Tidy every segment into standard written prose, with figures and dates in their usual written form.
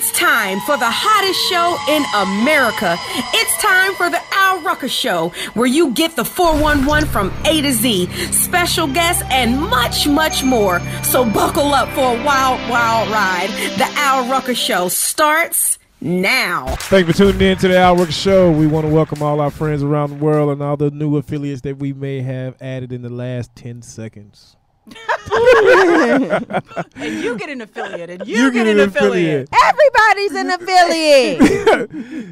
It's time for the hottest show in America. It's time for the Rucker Show, where you get the 411 from A to Z, special guests, and much, much more. So buckle up for a wild, wild ride. The Rucker Show starts now. Thanks for tuning in to the Rucker Show. We want to welcome all our friends around the world and all the new affiliates that we may have added in the last 10 seconds. And you get an affiliate, and you get an affiliate. Everybody's an affiliate.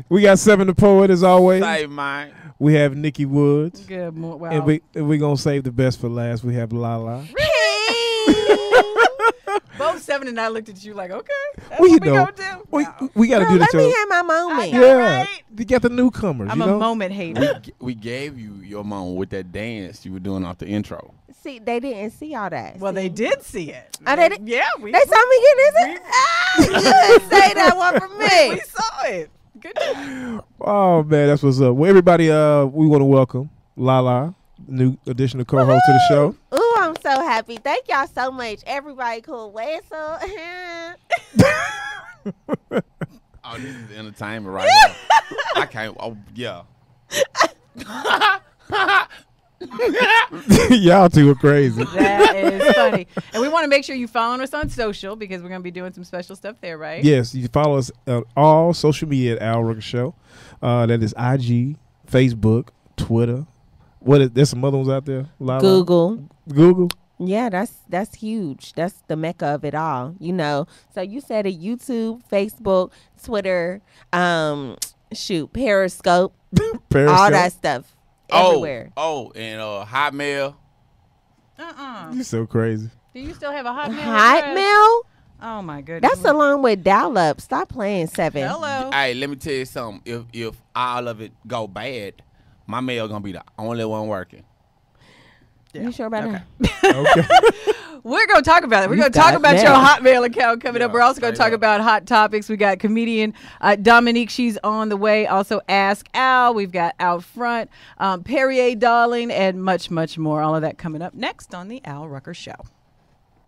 We got Se7en the Poet as always. Same mine. We have Nikki Woods. Good morning. Wow. And we're going to save the best for last. We have Lala. Both Se7en and I looked at you like, okay, that's Well, what we gonna do. We got to do this. Let me have my moment. Yeah. Right? You got the newcomers. I'm a moment hater. We gave you your moment with that dance you were doing off the intro. See, they didn't see all that. Well, they did see it. Oh, they did? Yeah, They saw me get this. Good. Say that one for me. We saw it. Good job. Oh, man, that's what's up. Well, everybody, we want to welcome Lala, new additional co-host to the show. Ooh, I'm so happy. Thank y'all so much. Everybody cool. Whistle. Oh, this is entertainment right now. I can't. Oh, yeah. Y'all two are crazy. That is funny. And we want to make sure you follow us on social because we're going to be doing some special stuff there, right? Yes, you follow us on all social media at Rucker Show. That is IG, Facebook, Twitter. There's some other ones out there? Lala? Google? Yeah, that's huge. That's the mecca of it all, you know. So you said it: YouTube, Facebook, Twitter, Periscope, all that stuff. Everywhere. And Hotmail. You're so crazy. Do you still have a Hotmail? Hotmail? Oh my goodness. That's along with dial-up. Stop playing, Se7en. Hello. Hey, let me tell you something. If all of it go bad, my mail gonna be the only one working. Yeah. You sure about that? Okay. We're going to talk about it. We're going to talk about your Hotmail account coming up. We're also going to talk about hot topics. We got comedian Dominique. She's on the way. Also, Ask Al. We've got Out Front, Perrier Darling, and much, much more. All of that coming up next on the Al Rucker Show.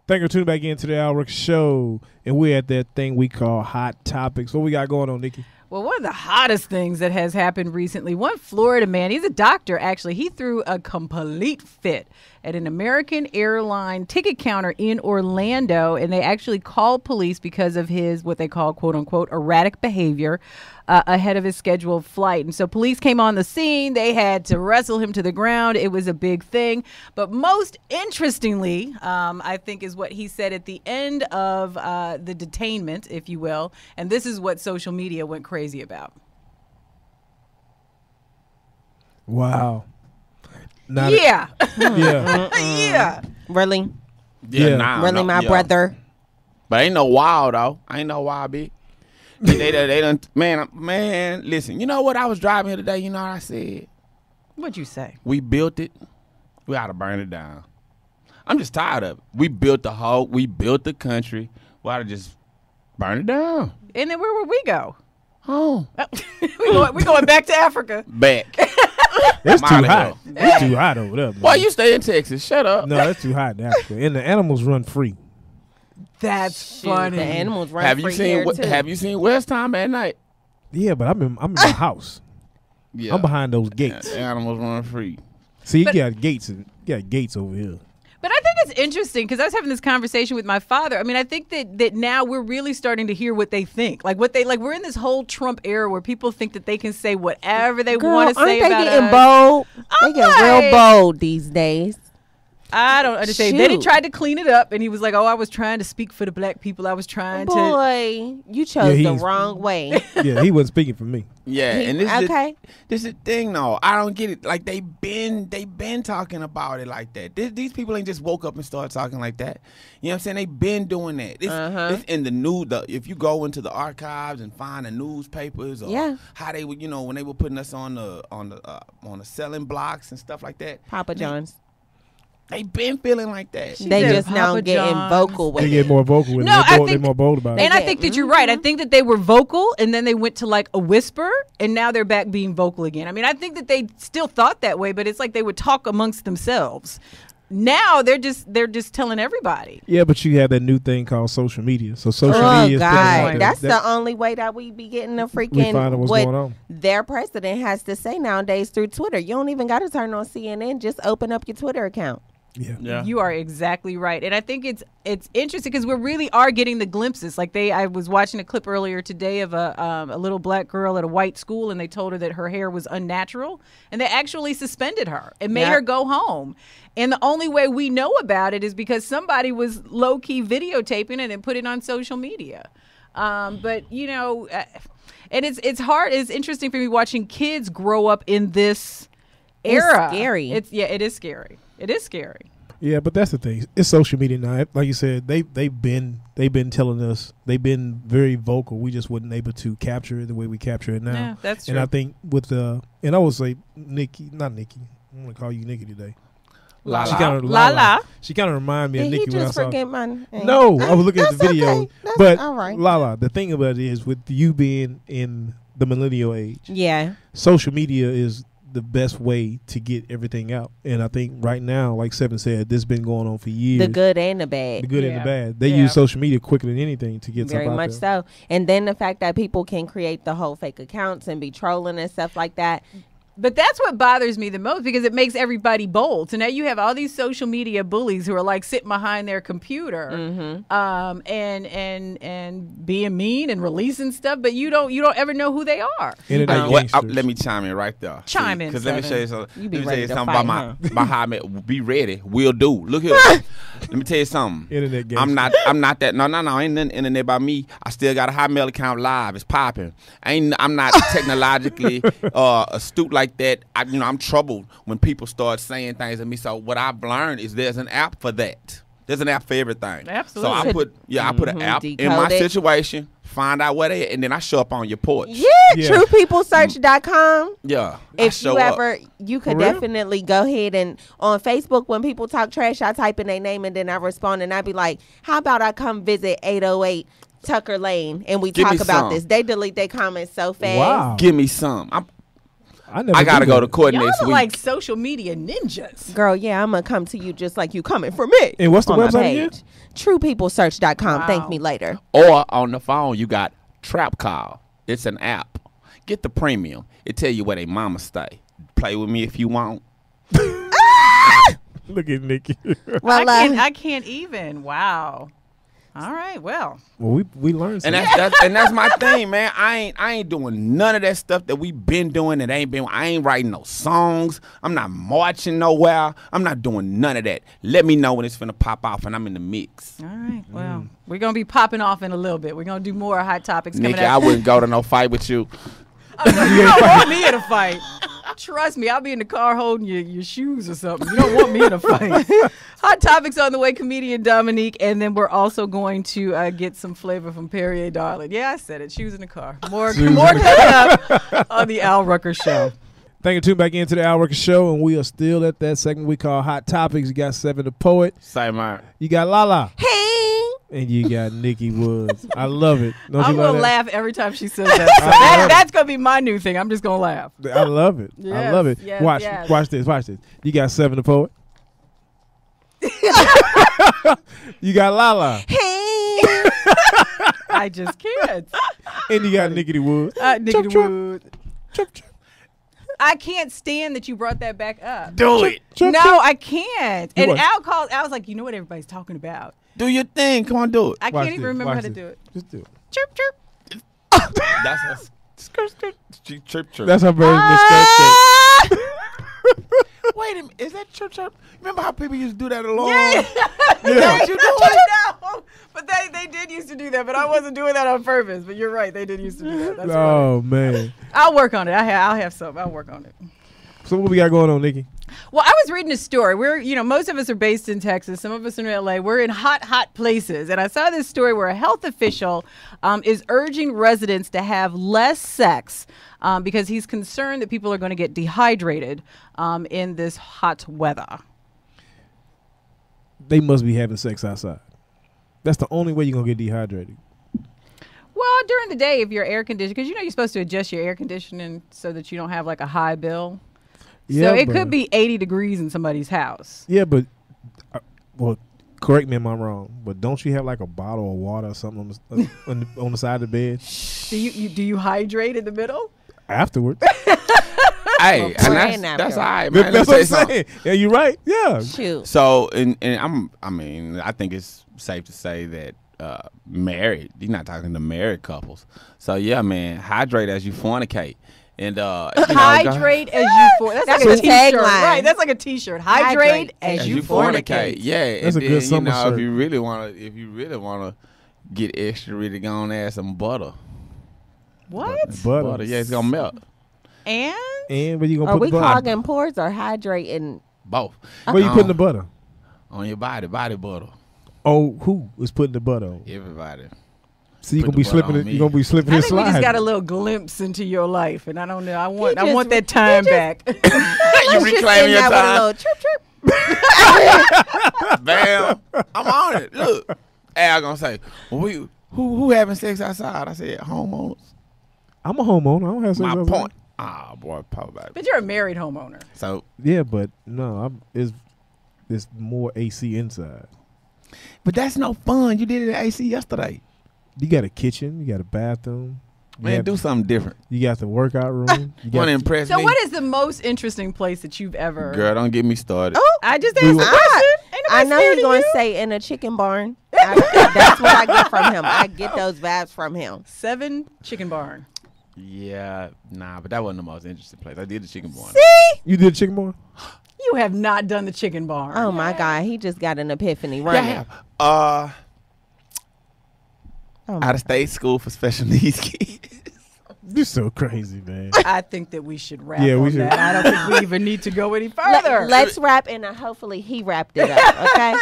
Thank you for tuning back into the Al Rucker Show. And we're at that thing we call Hot Topics. What we got going on, Nikki? Well, one of the hottest things that has happened recently, one Florida man, he's a doctor actually, he threw a complete fit at an American airline ticket counter in Orlando, and they actually called police because of his, what they call, quote unquote, erratic behavior ahead of his scheduled flight. And so police came on the scene. They had to wrestle him to the ground. It was a big thing. But most interestingly, I think, is what he said at the end of the detainment, if you will. And this is what social media went crazy about. Wow. Yeah. Yeah. Really? Yeah. Really, my brother? But ain't no wild, though. Ain't no wild, big. they done, man, listen. You know what? I was driving here today. You know what I said? What'd you say? We built it. We ought to burn it down. I'm just tired of it. We built the country. We ought to just burn it down. And then where would we go? Oh. We're going back to Africa. Back. It's too hot. It's too hot over there. Why you stay in Texas? Shut up. No, it's too hot in Africa. And the animals run free. That's funny. The animals run Have free you seen here, too. Have you seen West Time at night? Yeah, but I'm in my house. Yeah. I'm behind those gates. The animals run free. See, you got gates over here. But I think it's interesting because I was having this conversation with my father. I mean, I think that now we're really starting to hear what they think. We're in this whole Trump era where people think that they can say whatever they want to say about us. Aren't they getting bold? They get real bold these days. I don't understand. Shoot. Then he tried to clean it up, and he was like, "Oh, I was trying to speak for the black people. I was trying to." Boy, you chose the wrong way. Yeah, he wasn't speaking for me. Yeah, and this is the thing, though. I don't get it. Like they been talking about it like that. These people ain't just woke up and started talking like that. You know what I'm saying? They been doing that. It's in the news. If you go into the archives and find the newspapers or how they would, when they were putting us on the selling blocks and stuff like that. Papa John's. They been feeling like that. They just now getting vocal with it. They get more vocal with No, it. They're more bold about it. And I think that you're right. I think that they were vocal, and then they went to like a whisper, and now they're back being vocal again. I mean, I think that they still thought that way, but it's like they would talk amongst themselves. now they're just telling everybody. Yeah, but you have that new thing called social media. So social Oh media is God, that's that the only way that we be getting the we freaking find out what's what going on. their president has to say nowadays through Twitter. You don't even got to turn on CNN. Just open up your Twitter account. Yeah. You are exactly right, and I think it's interesting because we really are getting the glimpses. Like I was watching a clip earlier today of a little black girl at a white school, and they told her that her hair was unnatural, and they actually suspended her and made her go home. And the only way we know about it is because somebody was low key videotaping it and put it on social media. But you know, and it's hard. It's interesting for me watching kids grow up in this era. It's scary. It is scary. It is scary. Yeah, but that's the thing. It's social media now. Like you said, they've been telling us, they've been very vocal. We just wasn't able to capture it the way we capture it now. Yeah, that's true. And I think with and I would say Nikki, not Nikki. I'm gonna call you Nikki today. Lala. She kind of Lala. She kind of reminded me Did of he Nikki when I just saw. forget my name? No, I was looking at the That's video. okay. That's But all right. Lala, the thing about it is, with you being in the millennial age, Yeah. social media is the best way to get everything out. And I think right now, like Se7en said, this has been going on for years. The good and the bad. The good and Yeah. the bad. They Yeah. use social media quicker than anything to get Very stuff out much there. so. And then the fact that people can create the whole fake accounts and be trolling and stuff like that. But that's what bothers me the most because it makes everybody bold. So now you have all these social media bullies who are like sitting behind their computer, and being mean and releasing stuff, but you don't ever know who they are. Internet Let gangsters. me chime in right there. Chime in, Because let me show you Se7en. something. You be Let me tell ready you to something fight, about my how I met. Be ready. Will do. Look here. Let me tell you something. Internet gangsters. I'm not that. No. Ain't nothing internet by me. I still got a Hotmail account live. It's popping. I'm not technologically astute like that. I'm troubled when people start saying things to me. So what I've learned is there's an app for that. There's an app for everything. Absolutely. So I put an app in my Decode it. situation, find out where they at, and then I show up on your porch. Yeah. TruePeopleSearch.com. Yeah. I If show you up. ever, you could For real? definitely go ahead and on Facebook, when people talk trash, I type in their name and then I respond and I be like, how about I come visit 808 Tucker Lane and we Give me talk about some. this. They delete their comments so fast. Wow. Give me some. I I gotta do go that. to court Y'all next are week. like social media ninjas. Girl, yeah, I'm going to come to you just like you coming for me. And what's the on my website page. again? TruePeopleSearch.com. Wow. Thank me later. Or on the phone, you got Trap Call. It's an app. Get the premium. It tell you where they mama stay. Play with me if you want. Look at Nikki. Well, I can't even. Wow. All right. Well, Well, we learned And something. that's my thing, man. I ain't doing none of that stuff that we been doing. I ain't writing no songs. I'm not marching nowhere. I'm not doing none of that. Let me know when it's finna pop off and I'm in the mix. all right. Well, we're gonna be popping off in a little bit. We're gonna do more hot topics coming Nikki, up. I wouldn't go to no fight with you. You don't want me in a fight. Trust me, I'll be in the car holding your shoes or something. You don't want me in a fight. Hot topics on the way, comedian Dominique, and then we're also going to get some flavor from Perrier Darling. Yeah, I said it. Shoes in the car. More coming up on the Al Rucker Show. Thank you. Tune back into the Al Rucker Show, and we are still at that segment we call Hot Topics. You got Se7en the Poet. Say man. You got Lala. hey. And you got Nikki Woods. I love it. Don't I'm you going love to that? laugh every time she says that. So that's going to be my new thing. I'm just going to laugh. I love it. I Yes, love it. yes, watch yes. watch this. Watch this. You got Se7en the Poet. You got Lala. Hey. I just can't. And you got Nikki Woods. Nikki Chirp, chirp. Wood. Chirp, chirp. I can't stand that you brought that back up. Do it. Chirp, No, chirp. I can't. You And what? Al called. I was like, you know what everybody's talking about. Do your thing. Come on, do it. I Watch can't even this. remember Watch how to this. do it. Just do it. Chirp, chirp. That's a chirp chirp. That's her version of skirt skirt. Wait a minute. Is that chirp chirp? Remember how people used to do that alone? Yeah. What you doing? No, but they did used to do that, but I wasn't doing that on purpose. But you're right, they did used to do that. That's right. Oh man. I'll work on it. I'll have some. I'll work on it. So what we got going on, Nikki? Well, I was reading a story. Most of us are based in Texas. Some of us are in LA. We're in hot places. And I saw this story where a health official is urging residents to have less sex because he's concerned that people are going to get dehydrated in this hot weather. They must be having sex outside. That's the only way you're gonna get dehydrated. Well, during the day, if you're air conditioned, because you're supposed to adjust your air conditioning so that you don't have like a high bill. Yeah, So it but- could be 80 degrees in somebody's house. Yeah, but well, correct me if I'm wrong, but don't you have like a bottle of water or something on the side of the bed? Do you hydrate in the middle? Afterwards. Hey, and that's all right, man. That's what I'm saying. Yeah, you right. Yeah. Shoot. So, and I think it's safe to say that married, you're not talking to married couples. So yeah, man, hydrate as you fornicate. And hydrate as you fornicate. That's like a t-shirt, right? That's like a t-shirt. Hydrate as you fornicate. Yeah, that's a good summer shirt. If you really wanna get extra, really gonna add some butter. What? Butter. Yeah, it's gonna melt. And where you gonna put the butter? Are we clogging pores or hydrating? Both. Where you putting the butter? On your body butter. Oh, who is putting the butter on? Everybody. So you're gonna be slipping it. You're gonna be slipping I and think we sliding. just got a little glimpse into your life, and I don't know. I want that time back. You reclaim your time. With a little chirp. Bam. I'm on it. Look. Al gonna say, well, who having sex outside? I said, homeowners. I'm a homeowner. I don't have sex My outside. point. Ah, boy, probably. But you're a married homeowner. So yeah, but no, it's more AC inside. But that's no fun. You did it at AC yesterday. You got a kitchen. You got a bathroom. Man, do something different. You got the workout room. You Want to impress So me? what is the most interesting place that you've ever... Girl, don't get me started. Oh, I just asked a question. I know he's going to say in a chicken barn. That's what I get from him. I get those vibes from him. Se7en Chicken Barn. Yeah, nah, but that wasn't the most interesting place. I did the chicken barn. See? You did chicken barn? You have not done the chicken barn. Oh, my God. He just got an epiphany running. Yeah. Out of state school for special needs kids. You're so crazy, man. I think that we should wrap Yeah, on we should. that. I don't think we even need to go any further. Let's wrap, and hopefully he wrapped it up, okay?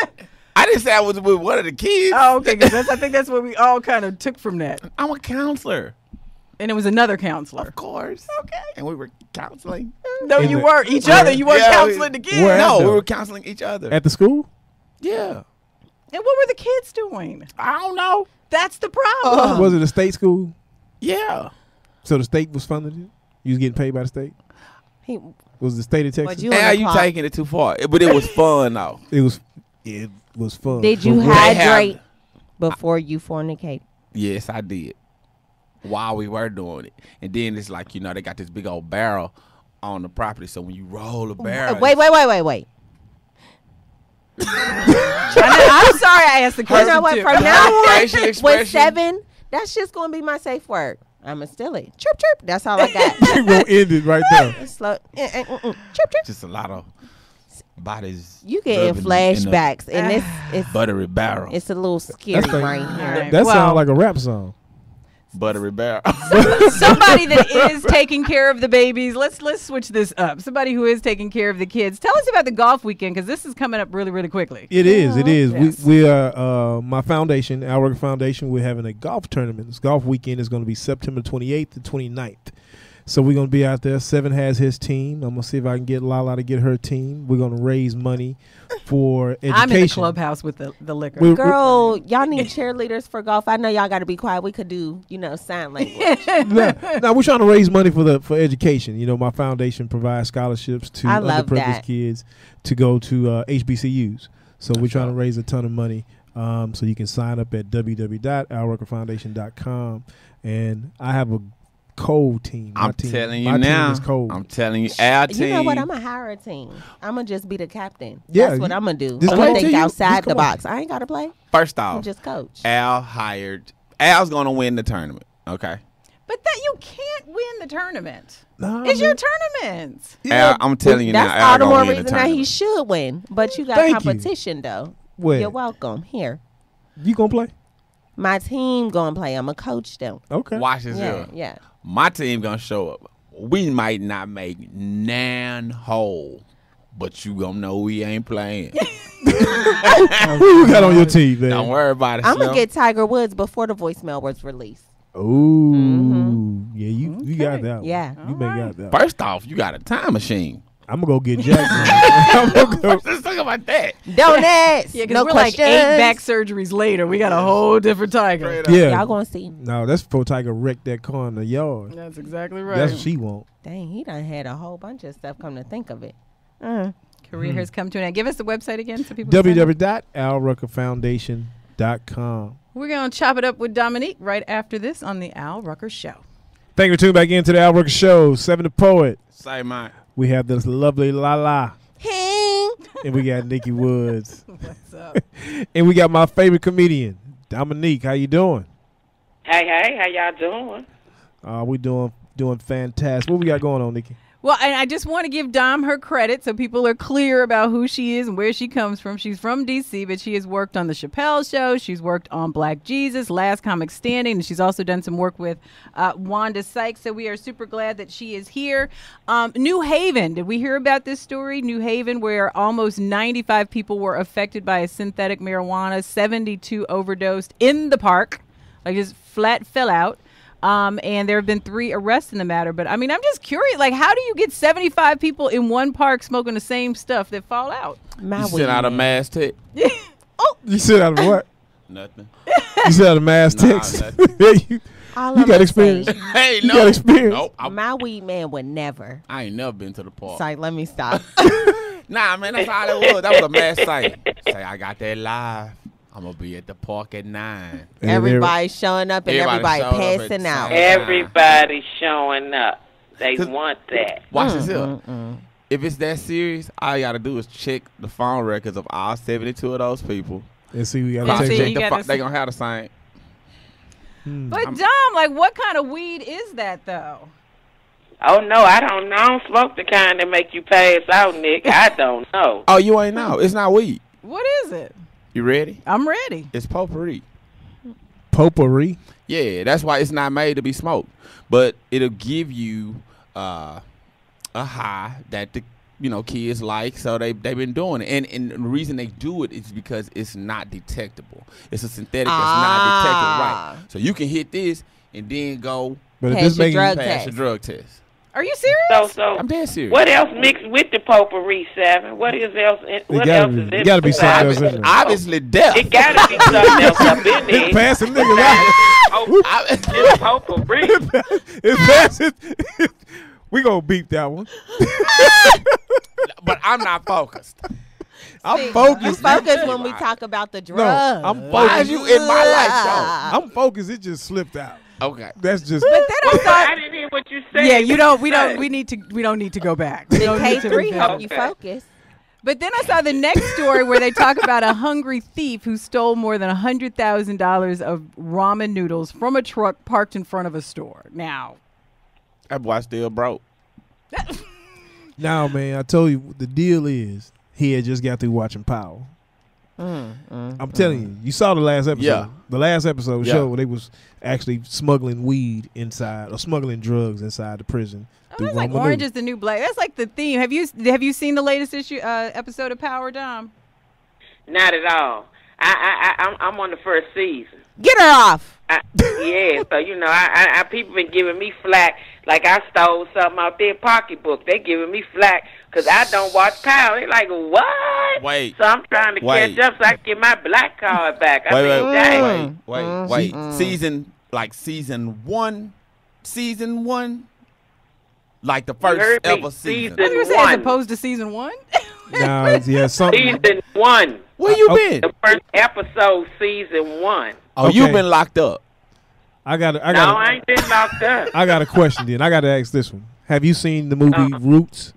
I didn't say I was with one of the kids. Oh, okay, because I think that's what we all kind of took from that. I'm a counselor. And it was another counselor. Of course. Okay. And we were counseling. No, In you the- weren't. Each other. You weren't counseling the kids. Where? No, though? we were counseling each other. At the school? Yeah. And what were the kids doing? I don't know. That's the problem. Was it a state school? Yeah. So the state was funding it? You was getting paid by the state? He, Was the state of Texas? You taking it too far. But it was fun, though. It was fun. did you But what- hydrate before you fornicate? Yes, I did. While we were doing it. And then it's like, they got this big old barrel on the property. So when you roll the barrel. Wait. I'm sorry I asked the You question. know what? too. From now on, Facial with expression. Se7en, that's just going to be my safe word. I'm going to steal it. Chirp, chirp. That's all I got. We're going to end it right there. It's slow. Chirp, chirp. Just a lot of bodies. You getting rubbing in flashbacks, and it's a buttery barrel. it's a little scary That's like- right here. Right. That Well- sounds like a rap song. Buttery barrel. Somebody that is taking care of the babies. Let's switch this up. Somebody who is taking care of the kids. Tell us about the golf weekend, because this is coming up really, really quickly. It is. Yes. We are my foundation, our Rucker Foundation. We're having a golf tournament. This golf weekend is going to be September 28th to 29th. So we're going to be out there. Se7en has his team. I'm going to see if I can get Lala to get her team. We're going to raise money for education. I'm in the clubhouse with the liquor. Girl, y'all need cheerleaders for golf. I know y'all got to be quiet. We could do, sign language. No, we're trying to raise money for education. My foundation provides scholarships to I love underprivileged that. kids to go to HBCUs. So we're trying to raise a ton of money. So you can sign up at www.ourruckerfoundation.com. And I have a cold team. I'm telling you my now. team is cold. I'm telling you, our team. You know what? I'm going to hire a team. I'm going to just be the captain. Yeah, That's what I'm going to do. just I'm going come to think on. outside Just the come on. box. I ain't got to play. First I'm off, just coach. Al's going to win the tournament. Okay. But that you can't win the tournament. Nah, It's man. your tournament. Yeah. Al, I'm telling you now, That's Al all the gonna more win the reason that tournament. he should win. But you got Thank you. competition, though. Where? You're welcome. Here. You going to play? My team going to play. I'm going to coach them. Okay. Watch this Yeah, here. yeah. My team going to show up. We might not make 9 hole, but you going to know we ain't playing. Who you got on your team, man? Don't worry about it, I'm going to Slim. get Tiger Woods before the voicemail was released. Ooh. Yeah, you got that one. Yeah. You may got that one. First off, you got a time machine. I'm going to go get Jack. I'm gonna go. Let's talk about that. Don't ask. Yeah, because no we're questions. like 8 back surgeries later. We got a whole different Tiger. Yeah. Y'all going to see. No, that's before Tiger wrecked that car in the yard. That's exactly right. That's what she want. Dang, he done had a whole bunch of stuff come to think of it. Can Career has come to an end. Give us the website again so people www.alruckerfoundation.com. We're going to chop it up with Dominique right after this on the Al Rucker Show. Thank you for tuning back into the Al Rucker Show. Se7en the Poet. Say mine. We have this lovely Lala. Hey. And we got Nikki Woods. What's up? And we got my favorite comedian, Dominique. How you doing? Hey, how y'all doing? We doing fantastic. What we got going on, Nikki? Well, and I just want to give Dom her credit so people are clear about who she is and where she comes from. She's from D.C., but she has worked on The Chappelle Show. She's worked on Black Jesus, Last Comic Standing, and she's also done some work with Wanda Sykes. So we are super glad that she is here. New Haven. Did we hear about this story? New Haven, where almost 95 people were affected by a synthetic marijuana, 72 overdosed in the park. Like just flat fell out. And there have been 3 arrests in the matter. But, I mean, I'm just curious, like, how do you get 75 people in one park smoking the same stuff that fall out? You sent out a mass text? You said out of what? Nothing. You said out of mass text? you got experience. Hey, You no. got experience. Nope. My weed man would never. I ain't never been to the park. Sorry, let me stop. Nah, man, that's all that was. That was a mass sight. Say, I got that live. I'm going to be at the park at 9. And Everybody's showing up and everybody showed up at passing the out. same- Everybody's showing up. They 'Cause- want that. Watch this here. If it's that serious, all you got to do is check the phone records of all 72 of those people. And see, we got Yeah, to see, take you that. gotta They going to have the same. But, Dom, like, what kind of weed is that, though? Oh, no, I don't know. I don't smoke the kind that make you pass out, Nick. I don't know. Oh, you ain't know. It's not weed. What is it? You ready? I'm ready. It's potpourri. Potpourri. Yeah, that's why it's not made to be smoked. But it'll give you a high that the kids like, so they've been doing it. And the reason they do it is because it's not detectable. It's a synthetic that's not detectable, right? So you can hit this and then go But if Pass this your making drug pass test. your drug test. Are you serious? So, I'm dead serious. what else mixed with the potpourri, 7? What is else? What gotta else be- is in it gotta be it? something else in there. Obviously death. It got to be something else up in there. passing niggas out. It's potpourri. It's passing. We gonna beep that one. But I'm not focused. I'm You focused. focus when we talk about the drugs. No, I'm Why focused. is you in my life, I'm focused. It just slipped out. though? Okay. That's just. But then I I thought, didn't hear what you said. yeah, we don't need to go back. We The don't need to K3 revisit. help you Okay. focus. But then I saw the next story where they talk about a hungry thief who stole more than $100,000 of ramen noodles from a truck parked in front of a store. Now, That boy still broke. Now, man, I told you the deal is he had just got through watching Power. I'm telling you, you saw the last episode. Yeah. The last episode Yeah. showed they was actually smuggling weed inside or smuggling drugs inside the prison. through that's like ramen Orange noodles. is the New Black. That's like the theme. Have you seen the latest episode of Power, Dom? Not at all. I'm on the first season. Get her off. Yeah, so I people been giving me flack like I stole something out their pocketbook. They giving me flack because I don't watch Power. They like, what? Wait. So I'm trying to Wait. catch up so I can get my black card back. I mean, dang. Wait. Season 1, like the You first heard me. ever season. I was gonna say, as One. opposed to season 1. Now, yeah, something. Season 1. Where you Okay. been? The first episode, season 1. Oh, you Okay. been locked up. I got. No, I ain't been locked up. I got a question. Then I got to ask this one. Have you seen the movie Roots?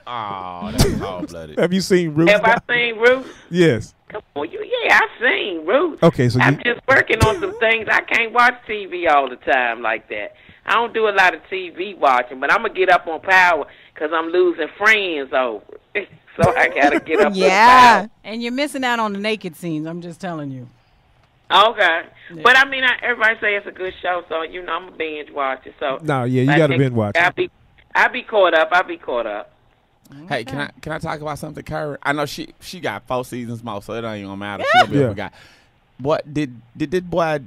Oh, that's cold blooded. Have you seen Roots? Have I seen Ruth? Yes. Come on, yeah, I've seen Ruth. Okay, so I'm you, just working on some things. I can't watch TV all the time like that. I don't do a lot of TV watching, but I'm going to get up on Power because I'm losing friends over it. So I got to get up Yeah. on And you're missing out on the naked scenes. I'm just telling you. Power. Okay. But, I mean, everybody say it's a good show, so, I'm a binge watcher. So no, yeah, you got to binge watch. I'll be caught up. Hey, can I talk about something, Kyra? I know she got 4 seasons more, so it ain't even gonna matter. She gonna be Yeah. a guy. What did this boy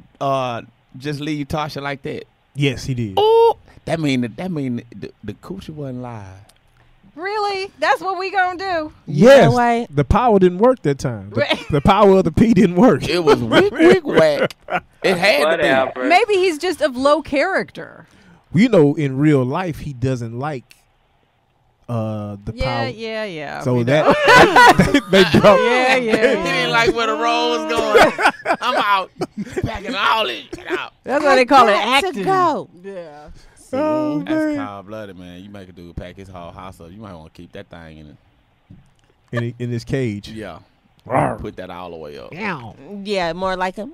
just leave Tasha like that? Yes, he did. Oh, that mean the coochie wasn't live. Really? That's what we gonna do? Yes, what? the power didn't work that time. The power of the P didn't work. It was wick whack. It had to Whatever. Maybe he's just of low character. You know, in real life, he doesn't like the Yeah, power. yeah. So we that know. they dropped. Yeah. He didn't like where the road was going. I'm out. Packing all this shit out. That's why they call it Got to acting. go. Yeah. Oh, That's man. cold blooded, man. You make a dude pack his whole house up. You might want to keep that thing in it. In his cage. Yeah. Put that all the way up. Yeah, more like a.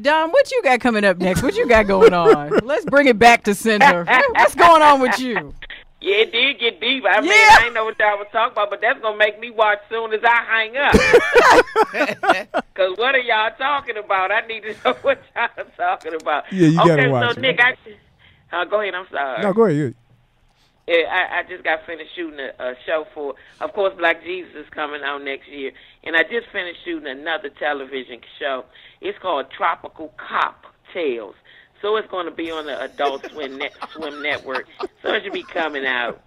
Don, what you got coming up next? What you got going on? Let's bring it back to center. What's going on with you? Yeah, it did get deep. I mean, Yeah. I didn't know what y'all was talking about, but that's going to make me watch soon as I hang up. Because what are y'all talking about? I need to know what y'all are talking about. Yeah, you gotta okay, watch so, it. Nick, go ahead. I'm sorry. No, go ahead. Yeah, I just got finished shooting a show for, of course, Black Jesus is coming out next year. And I just finished shooting another television show. It's called Tropical Cocktails. So it's going to be on the Adult Swim Network. So it should be coming out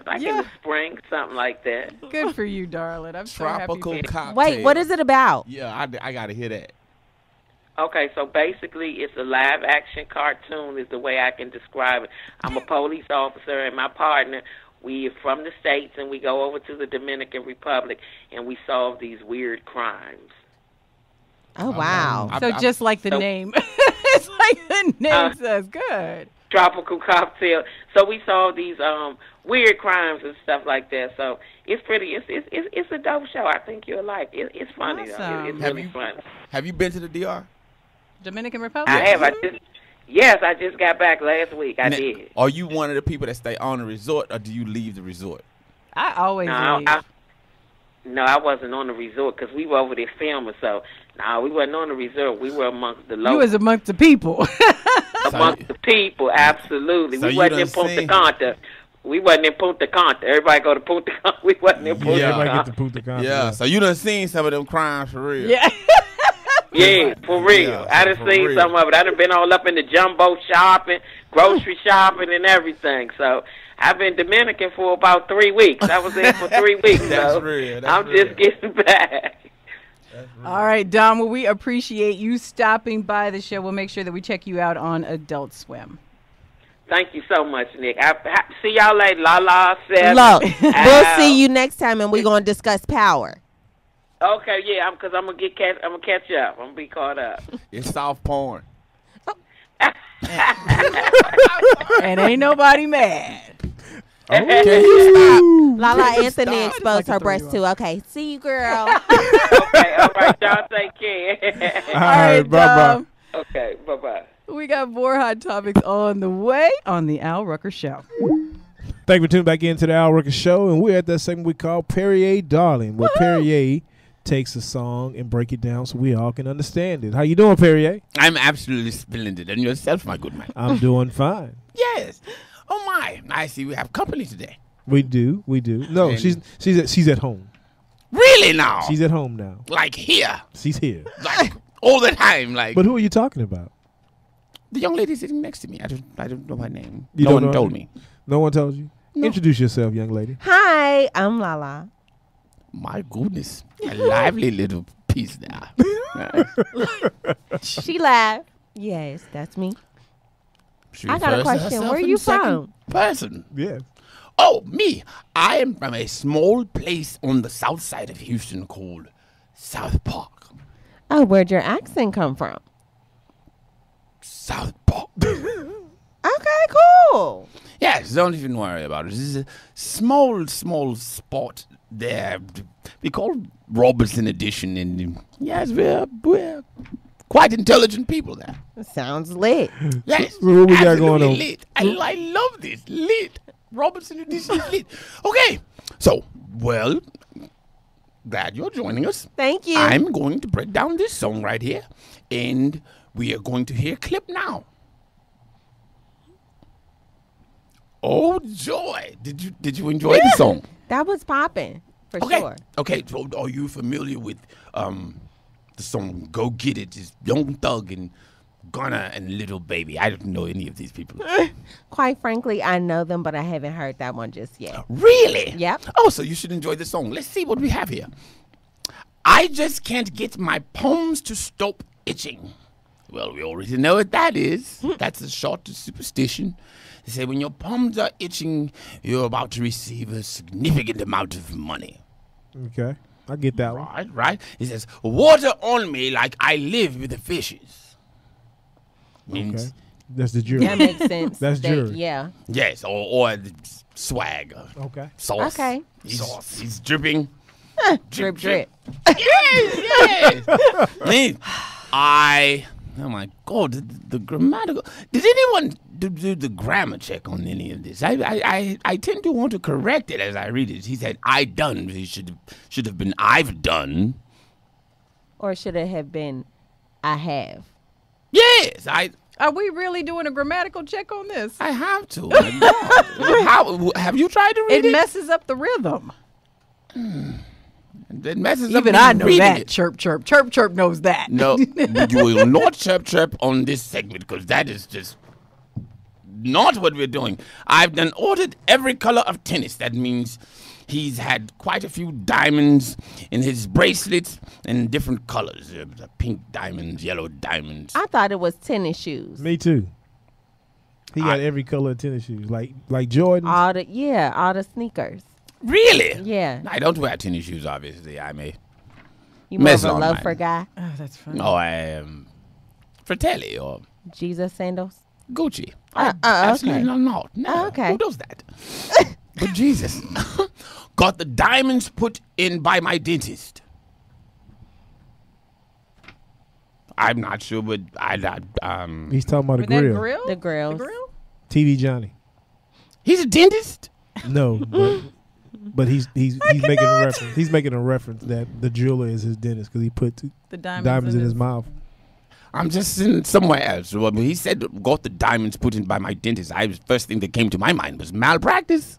like in the spring, something like that. Good for you, darling. I'm so Tropical happy. cocktail. Wait, what is it about? Yeah, I got to hear that. Okay, so basically it's a live-action cartoon is the way I can describe it. I'm a police officer, and my partner, we are from the States, and we go over to the Dominican Republic, and we solve these weird crimes. Oh, wow. So just like the name. It's like the name says. Good. Tropical Cocktail. So we solve these weird crimes and stuff like that. So it's pretty. It's a dope show. I think you'll like it. It's funny though. Awesome. It's really funny. Have you been to the DR? Dominican Republic? I have. I just got back last week. I did. Are you one of the people that stay on the resort, or do you leave the resort? I always leave. No, I wasn't on the resort because we were over there filming. So, no, we wasn't on the resort. We were amongst the locals. You was amongst the people. Amongst the people, absolutely. So We you wasn't in done Punta seen- Cana. We wasn't in Punta Cana. Everybody go to Punta Cana. We wasn't in Punta Yeah. Everybody Cana. get the Punta Cana. Yeah, so you done seen some of them crimes for real. Yeah. Yeah, for real. Yeah, I done for seen real. some of it. I done been all up in the jumbo shopping, grocery shopping, and everything. So I've been Dominican for about 3 weeks. I was there for 3 weeks. That's so real. I'm just getting back. All right, Dom, well, we appreciate you stopping by the show. We'll make sure that we check you out on Adult Swim. Thank you so much, Nick. I see y'all later. Lala, Se7en. Look, we'll see you next time, and we're going to discuss power. Okay, yeah, because I'm gonna catch up. I'm gonna be caught up. It's soft porn. And ain't nobody mad. Can you stop? Lala Anthony stop. exposed Like to her throw breast you too. Okay, see you, girl. Okay, all right, y'all take care. All right, bye-bye. Dom. Okay, bye-bye. We got more hot topics on the way on the Al Rucker Show. Thank you for tuning back into the Al Rucker Show, and we're at that segment we call Perrier Darling, where Perrier takes a song and break it down so we all can understand it. How you doing, Perrier? I'm absolutely splendid. And yourself, my good man? I'm doing fine. Yes. Oh, my. I see we have company today. We do. No, And- she's at home. Really now? She's at home now. like here. She's here. Like all the time. Like But who are you talking about? the young lady sitting next to me. I don't know her name. You No don't one know told her? me. No one told you? No. Introduce yourself, young lady. Hi, I'm Lala. My goodness. A lively little piece there. She laughed. Yes, that's me. She I got a refers to question. herself Where in you second person. Yeah. Oh, me. I am from a small place on the south side of Houston called South Park. Oh, where'd your accent come from? South Park. Okay, cool. Yes, don't even worry about it. This is a small spot there. We call Robertson Edition, and yes, we're quite intelligent people there. Sounds lit. Yes, So what we got going absolutely on? Lit. I love this. Lit. Robertson Edition is lit. Okay, so, well, glad you're joining us. Thank you. I'm going to break down this song right here, and we are going to hear a clip now. Oh joy! Did you enjoy the song? That was popping for Okay. sure. Okay. So are you familiar with the song "Go Get It"? It's Young Thug and Gunna and Little Baby. I don't know any of these people. Quite frankly, I know them, but I haven't heard that one just yet. Really? Yep. Oh, so you should enjoy the song. Let's see what we have here. I just can't get my palms to stop itching. Well, we already know what that is. That's a short superstition. They say when your palms are itching, you're about to receive a significant amount of money. Okay. I get that one. Right. It says, water on me like I live with the fishes. Means, Okay. That's the jury. That makes sense. That's jury. Yeah. yes, or swag. Okay. Sauce. Okay. He's dripping. Drip, drip. Yes. Oh my God, the grammatical. Did anyone do the grammar check on any of this? I tend to want to correct it as I read it. He said, I done. It should have been, I've done. Or should it have been, I have? Yes, Are we really doing a grammatical check on this? I have to. My God. How, have you tried to read It it? messes up the rhythm. It messes up Even me I know reading that. it. Chirp, chirp. Chirp, chirp knows that. No, you will not chirp chirp on this segment because that is just not what we're doing. I've done ordered every color of tennis. That means he's had quite a few diamonds in his bracelets in different colors. Pink diamonds, yellow diamonds. I thought it was tennis shoes. Me too. He got every color of tennis shoes, like Jordan. All the sneakers. Really? Yeah. I don't wear tennis shoes, obviously. I may. You more of Mess a on loafer mine. guy? Oh, that's funny. No, I am Fratelli or Jesus sandals? Gucci. Okay. No. Okay. Who does that? But Jesus. Got the diamonds put in by my dentist. I'm not sure, but He's talking about With the that grill. grill? The grills. The grill? TV Johnny. he's a dentist. No, but he's making a reference. He's making a reference that the jeweler is his dentist because he put The diamonds in his mouth. I'm just in somewhere else. Well, he said, got the diamonds put in by my dentist. First thing that came to my mind was malpractice.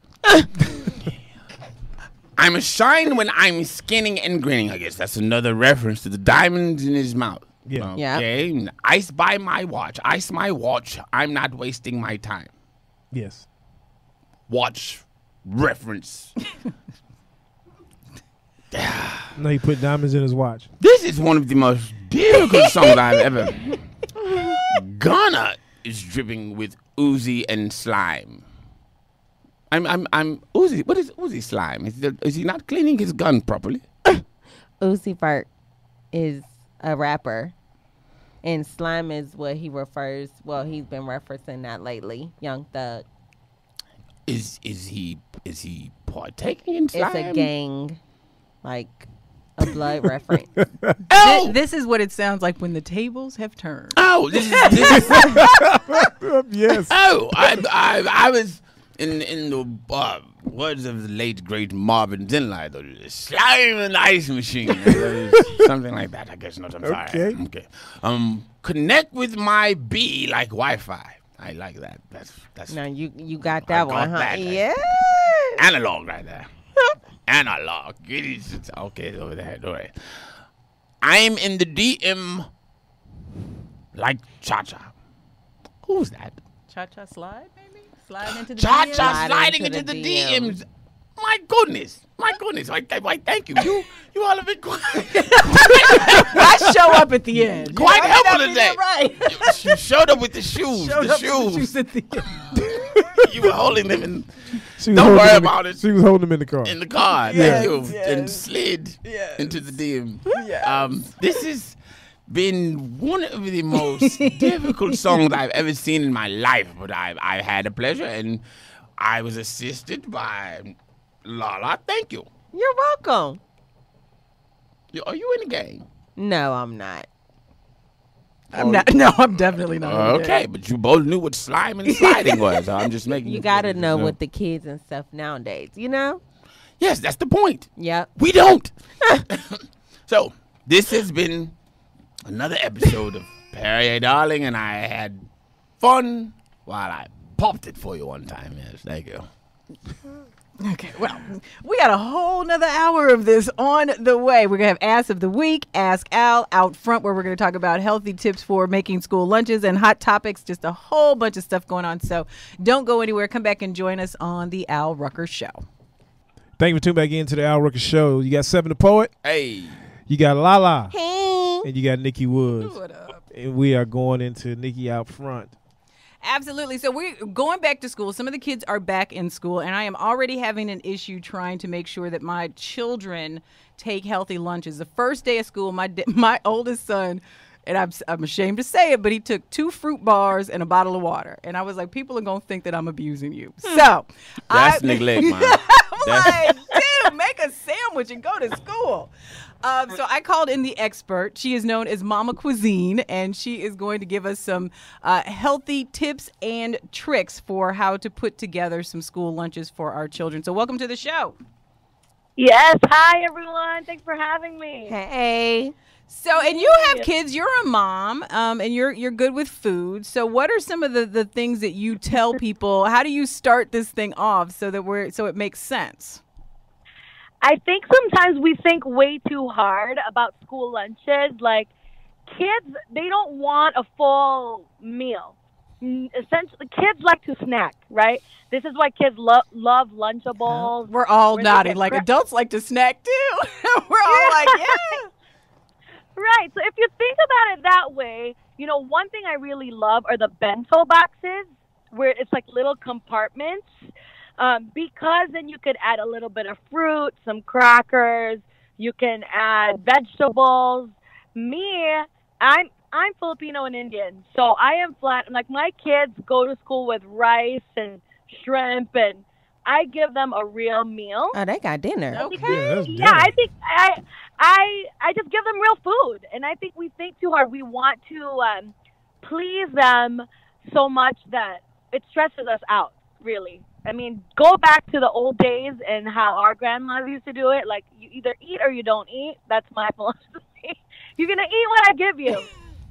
I'm a shine when I'm skinning and grinning. I guess that's another reference to the diamonds in his mouth. Yeah. Okay. Ice by my watch. Ice my watch. I'm not wasting my time. Yes. Watch reference. No, he put diamonds in his watch. This is one of the most difficult songs I've ever. Ghana is dripping with Uzi and slime. I'm Uzi. What is Uzi slime? Is he not cleaning his gun properly? Uzi Vert is a rapper, and slime is what he refers. Well, he's been referencing that lately. Young Thug. Is he partaking in slime? It's a gang, like a blood reference. Oh, This is what it sounds like when the tables have turned. oh, this is Yes. oh. I was in the words of the late great Marvin Zinlai, the slime and ice machine, something like that. I guess not. I'm sorry. Okay. Connect with my bee like Wi-Fi. I like that. That's Now you got that one, huh? that. Yeah. analog right there. Analog. It is okay it's over there. All right. I'm in the DM like Cha-Cha. Who's that? Cha-cha slide, maybe? Slide into the Cha-Cha Slide sliding into into the the DMs. My goodness. Why, thank you. You all have been quite I show up at the end. helpful today. Right. You showed up with the shoes. Showed The up with the shoes. shoes at the end. You were holding them in She was Don't holding worry him in- about it. She was holding him in the car. in the car. Yes, Thank you. yes. And slid Yes. into the DM. Yes. This has been one of the most difficult songs I've ever seen in my life, but I had a pleasure, and I was assisted by Lala. Thank you. You're welcome. Are you in the game? No, I'm not. I'm not. No, I'm definitely not. Okay, but you both knew what slime and sliding was. I'm just making You gotta know what the kids and stuff nowadays. You know? Yes, that's the point. Yep. We don't. So, this has been another episode of Perrier Darling, and I had fun while I popped it for you one time. Yes, thank you. Okay, well, we got a whole nother hour of this on the way. We're going to have Ask of the Week, Ask Al out front, where we're going to talk about healthy tips for making school lunches and hot topics, just a whole bunch of stuff going on. So don't go anywhere. Come back and join us on the Al Rucker Show. Thank you for tuning back into the Al Rucker Show. You got Se7en the Poet, Hey. you got Lala, Hey. and you got Nikki Woods. What up? and we are going into Nikki out front. Absolutely. So we're going back to school. Some of the kids are back in school, and I am already having an issue trying to make sure that my children take healthy lunches. The first day of school, my oldest son, and I'm ashamed to say it, but he took 2 fruit bars and a bottle of water. And I was like, people are going to think that I'm abusing you. So that's neglect, man. Like, dude, make a sandwich and go to school. So I called in the expert. She is known as Mama Cuisine, and she is going to give us some healthy tips and tricks for how to put together some school lunches for our children. So welcome to the show. Yes. Hi, everyone. Thanks for having me. Hey. So, and you have kids. You're a mom, and you're good with food. So, what are some of the things that you tell people? How do you start this thing off so it makes sense? I think sometimes we think way too hard about school lunches. Like, kids, they don't want a full meal. Essentially, kids like to snack, right? This is why kids love Lunchables. We're all nodding. Like, adults like to snack, too. We're all like, yeah. Right. So if you think about it that way, you know, one thing I really love are the bento boxes where it's like little compartments. Because then you could add a little bit of fruit, some crackers. You can add vegetables. I'm Filipino and Indian, so I am flat. Like, my kids go to school with rice and shrimp, and I give them a real meal. Oh, they got dinner. Okay. Yeah, I think I just give them real food, and I think we think too hard. We want to please them so much that it stresses us out. Really. I mean, go back to the old days and how our grandmas used to do it. Like, you either eat or you don't eat. That's my philosophy. You're going to eat what I give you,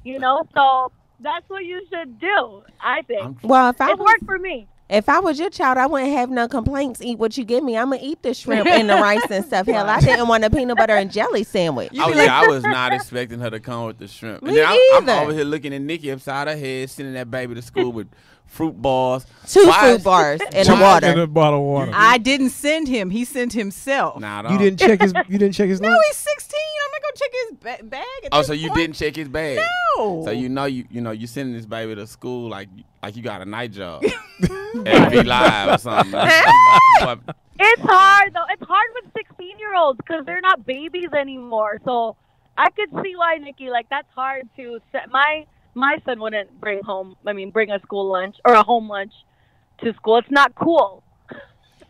you know? So that's what you should do, I think. Well, it worked for me. If I was your child, I wouldn't have no complaints. Eat what you give me. I'm going to eat the shrimp and the rice and stuff. Hell, I didn't want a peanut butter and jelly sandwich. I was not expecting her to come with the shrimp. Me I'm either. over here looking at Nikki upside her head, sending that baby to school with fruit bars. 2 fruit bars and a water. And a bottle of water. I didn't send him. He sent himself. Nah, You didn't check his. You didn't check his. No, lunch? he's 16. I'm not gonna check his bag. At Oh, this so you point. didn't check his bag? No. So you sending this baby to school like you got a night job at V Live or something. It's hard, though. It's hard with 16-year-olds because they're not babies anymore. So I could see why, Nikki, like, that's hard to set. My son wouldn't bring a school lunch or a home lunch to school. It's not cool.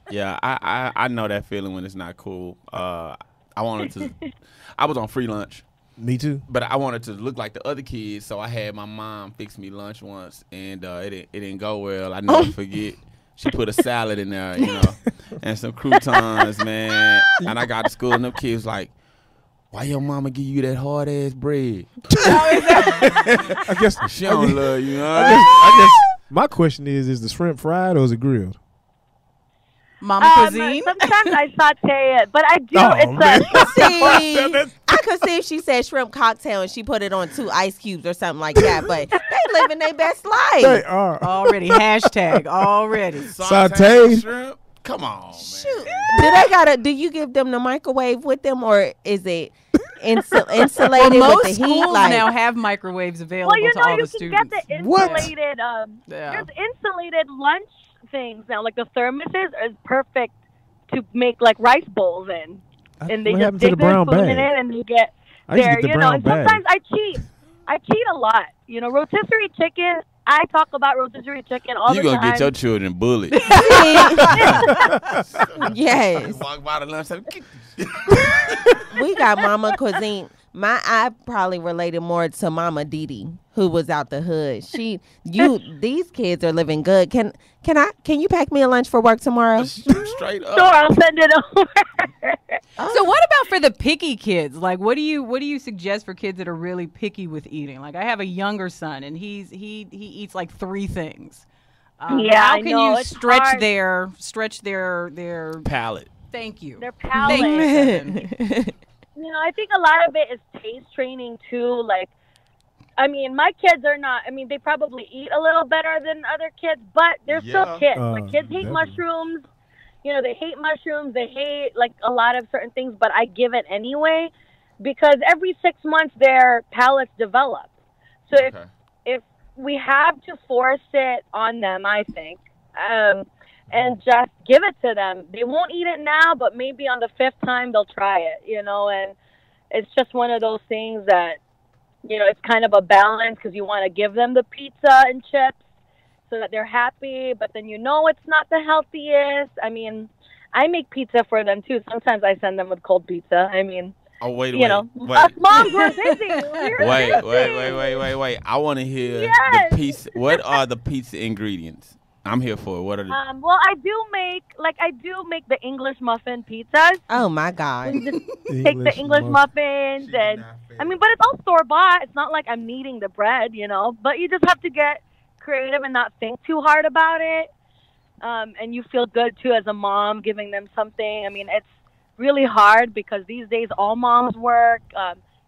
Yeah, I know that feeling when it's not cool. I was on free lunch. Me too. But I wanted to look like the other kids, so I had my mom fix me lunch once, and it didn't go well. I never forget. She put a salad in there, and some croutons, man. And I got to school, and them kids like, why your mama give you that hard ass bread? I guess She don't love you. I guess my question is the shrimp fried or is it grilled? Mama Cuisine? Sometimes I saute it, but I do. See, I could see if she said shrimp cocktail and she put it on 2 ice cubes or something like that, but they living their best life. They are. Already. Hashtag. Already. Sauteed. Shrimp? Come on, man. Shoot. Do you give them the microwave with them, or is it insulated Well, with most the heat? schools now have microwaves available to all the students. Well, you can get the What? insulated, there's insulated lunch things now, like the thermoses is perfect to make like rice bowls in. And they What just happened to dig the their brown food in bag? it and they get I used to their, get the you know, brown and bag. sometimes I cheat a lot. Rotisserie chicken, I talk about rotisserie chicken all the time. You gonna get your children bullied. Yes. Walk by the lunch. We got Mama Cuisine. I probably related more to Mama Didi, who was out the hood. These kids are living good. Can you pack me a lunch for work tomorrow? Straight up. Sure, I'll send it over. So what about for the picky kids? Like, what do you suggest for kids that are really picky with eating? Like, I have a younger son, and he eats like 3 things. Yeah, how I can know. you It's stretch hard. their Palate. Thank you. Their palate. Thank you, Seven. I think a lot of it is taste training too. Like, my kids are not. They probably eat a little better than other kids, but they're still kids. My kids hate definitely. mushrooms. They hate mushrooms. They hate like a lot of certain things, but I give it anyway because every 6 months their palates develop. So Okay. if we have to force it on them, I think, and just give it to them. They won't eat it now, but maybe on the 5th time they'll try it, and it's just one of those things that, it's kind of a balance because you want to give them the pizza and chips so that they're happy, but then it's not the healthiest. I mean, I make pizza for them too. Sometimes I send them with cold pizza. I mean, Oh, wait. us moms were busy. Wait. I want to hear Yes. the pizza. What are the pizza ingredients? I'm here for it. What are the... Well, I do make the English muffin pizzas. Oh my God. You just take the English muffins and but it's all store bought. It's not like I'm kneading the bread, but you just have to get creative and not think too hard about it. And you feel good too as a mom giving them something. I mean, it's really hard because these days all moms work.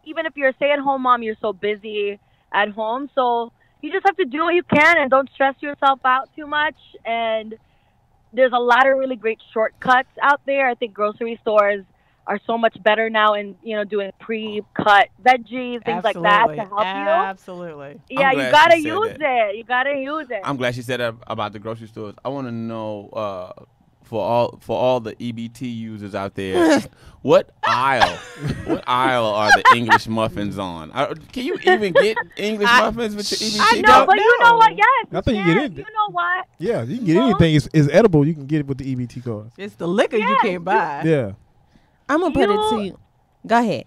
Even if you're a stay-at-home mom, you're so busy at home. So you just have to do what you can and don't stress yourself out too much. And there's a lot of really great shortcuts out there. I think grocery stores are so much better now in, doing pre-cut veggies, things like that to help you. Absolutely. Yeah, you got to use it. You got to use it. I'm glad she said that about the grocery stores. I want to know for all the EBT users out there, what aisle are the English muffins on? Can you even get English muffins with your EBT? I know, but you know what? Yes, I think you get it. You know what? Yeah, you can get anything. It's edible. You can get it with the EBT cards. It's the liquor you can't buy. Yeah. I'm going to put it to you. Go ahead.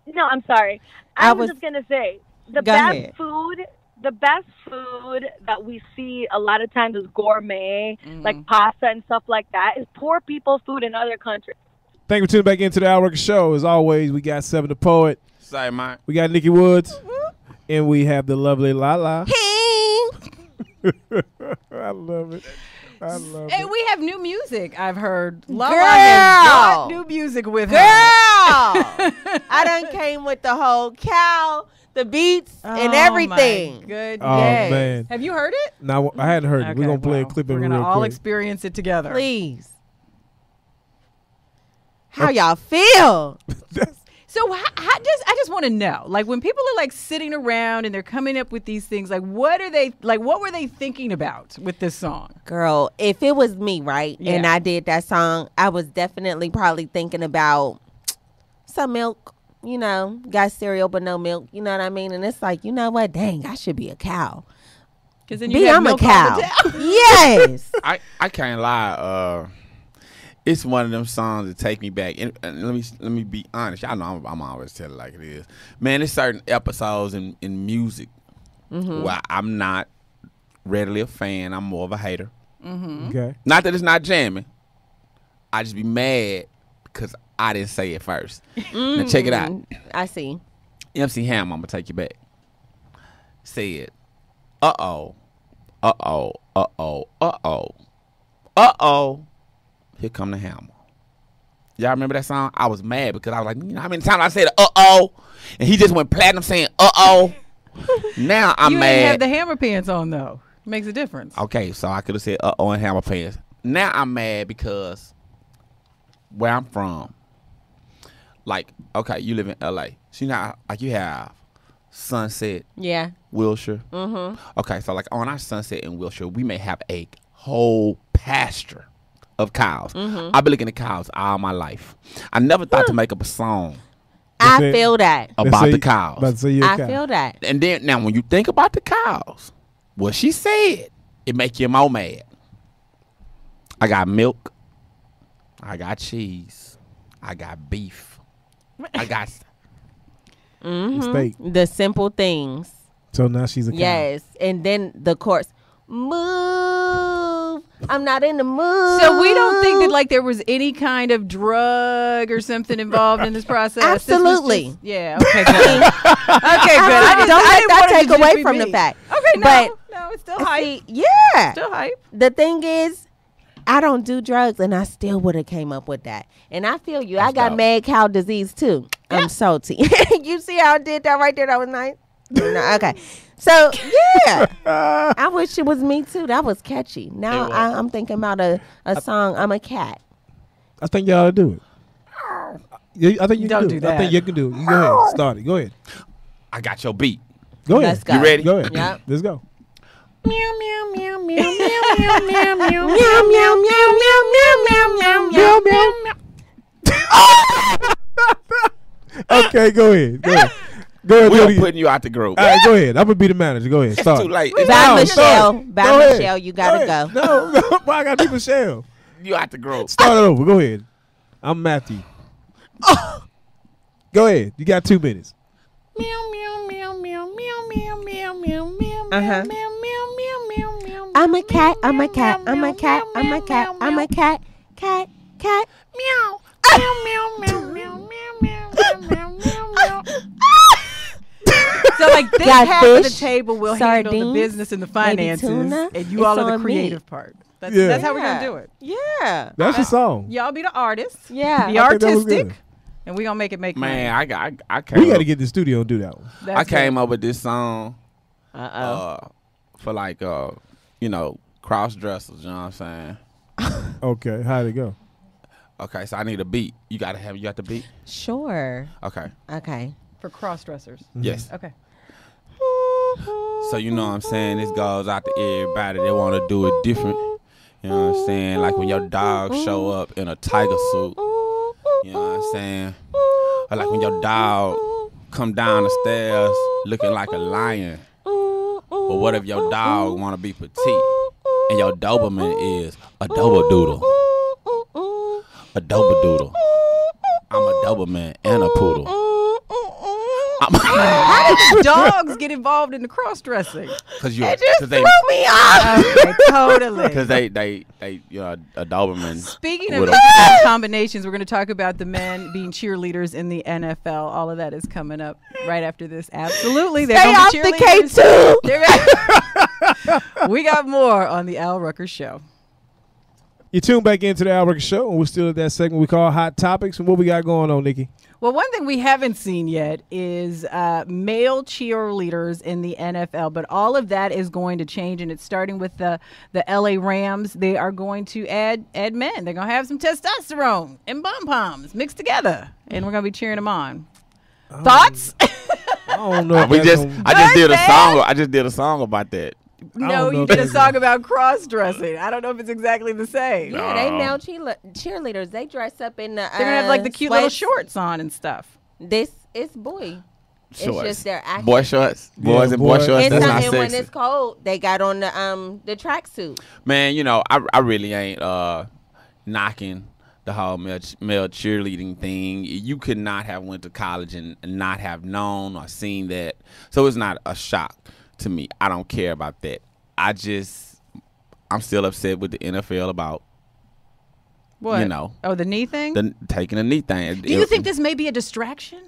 No, I'm sorry. I was just going to say, the best food that we see a lot of times is gourmet, like pasta and stuff like that, is poor people food in other countries. Thank you for tuning back into the Rucker Show. As always, we got Se7en the Poet. Sorry, Mike. We got Nikki Woods. And we have the lovely Lala. I love it. And we have new music, I've heard. Lala Girl. has got new music with her. I done came with the whole cow, the beats, and everything. My goodness. Oh, man. Have you heard it? No, I hadn't heard it. We're going to play a clip of it We're real going to all quick. experience it together. Please. How y'all feel? So I just want to know, like, when people are like sitting around and they're coming up with these things, like, what were they thinking about with this song? Girl, if it was me, right, and I did that song, I was definitely probably thinking about some milk, got cereal but no milk, you know what I mean? And it's like, you know what? Dang, I should be a cow. Because then you have I'm a milk cow. all the time. Yes. I can't lie. It's one of them songs that take me back. And let me be honest. Y'all know I'm always telling it like it is. Man, there's certain episodes in music where I'm not readily a fan. I'm more of a hater. Okay. Not that it's not jamming. I just be mad because I didn't say it first. Now check it out. I see. MC Hammer, I'm going to take you back. Said, uh-oh, uh-oh, uh-oh, uh-oh, uh-oh. Here come the hammer. Y'all remember that song? I was mad because I was like, how many times I said uh-oh? And he just went platinum saying uh-oh. Now I'm you mad. You didn't have the hammer pants on, though. Makes a difference. Okay, so I could have said uh-oh and hammer pants. Now I'm mad because where I'm from, like, okay, you live in L.A. So you know, like, you have Sunset, Wilshire. Okay, so like on our Sunset in Wilshire, we may have a whole pasture of cows. I've been looking at cows all my life. I never thought to make up a song. I feel that about the cows. I feel that. And then now when you think about the cows, what she said, it make you more mad. I got milk. I got cheese. I got beef. I got steak. The simple things. So now she's a cow. Yes. And then the chorus, move. I'm not in the mood. So we don't think that like there was any kind of drug or something involved in this process. Absolutely. Okay, good. Okay, good. Don't let that take away from the fact. Okay, no, it's still hype. Yeah. Still hype. The thing is, I don't do drugs, and I still would have came up with that. And I feel you. I got mad cow disease too. Yeah. I'm salty. You see how I did that right there? That was nice. No, okay. So, yeah. I wish it was me, too. That was catchy. Now I'm thinking about a song, I'm a cat. I think y'all do it. I think you don't do that. I think you can do it. You go ahead. Start it. Go ahead. I got your beat. Go ahead. Let's go. You ready? Go ahead. Yep. Let's go. Meow meow meow meow meow meow meow meow meow meow meow meow meow meow. Okay, go ahead. Go ahead. We're putting you out the group. All right, go ahead. I'm gonna be the manager. Go ahead. Start. Too late. Bye, Michelle. Go Bye, ahead. Michelle. You gotta go. No, why I gotta be Michelle? You out the group. Start it over. Go ahead. I'm Matthew. Go ahead. You got 2 minutes. Meow meow meow meow meow meow meow meow meow meow meow meow meow meow. I'm a cat. I'm a cat. I'm a cat. I'm a cat. I'm a cat. Cat. Cat. Meow. Meow meow meow meow meow meow meow meow. So like this Got half of the fish, table will handle the sardines, business and the finances, tuna. and you It's all are the on me. creative part. That's, Yeah. that's how we're gonna do it. Yeah. That's your song. Y'all be the artists, Yeah. be I think that was artistic, good. and we gonna make it make Man, money. I came We got to up- get the studio and do that one. That's I came it. up with this song Uh-oh. for like cross dressers, you know what I'm saying? Okay, how'd it go? Okay, so I need a beat. You got the beat? Sure. Okay. Okay. for cross dressers. Yes. Okay. So you know what I'm saying? This goes out to everybody that want to do it different. You know what I'm saying? Like when your dog show up in a tiger suit. You know what I'm saying? Or like when your dog come down the stairs looking like a lion. Or what if your dog want to be petite and your Doberman is a Doberdoodle? A Doberdoodle. I'm a Doberman and a poodle. How did the dogs get involved in the cross dressing? Because It just threw me off. Okay, totally. Because they a Doberman. Speaking of with interesting combinations, we're going to talk about the men being cheerleaders in the NFL. All of that is coming up right after this. Absolutely. They're Stay gonna off be the cheerleaders. K2. They're gonna- we got more on the Al Rucker Show. You tune back into the Al Rucker Show, and we're still at that segment we call Hot Topics. And what we got going on, Nikki? Well, one thing we haven't seen yet is male cheerleaders in the NFL, but all of that is going to change, and it's starting with the LA Rams. They are going to add men. They're going to have some testosterone and pom-poms mixed together, and we're going to be cheering them on. Thoughts? I don't know. If I that's just gonna- did a man. song. I just did a song about that. No, don't know you if did a that's- song about cross-dressing. I don't know if it's exactly the same. Yeah, they male cheerleaders. They dress up in the. They're going to have like the cute little sweats. shorts on and stuff. This is boy. Shorts. It's just their action. Boy shorts. Boys Yeah, and boy boy. shorts. And That's not something when sexy. it's cold, they got on the tracksuit. Man, you know, I really ain't knocking the whole male cheerleading thing. You could not have went to college and not have known or seen that. So it's not a shock to me. I don't care about that. I'm still upset with the NFL about What? You know. Oh, the knee thing? taking a knee thing. Do you think this may be a distraction?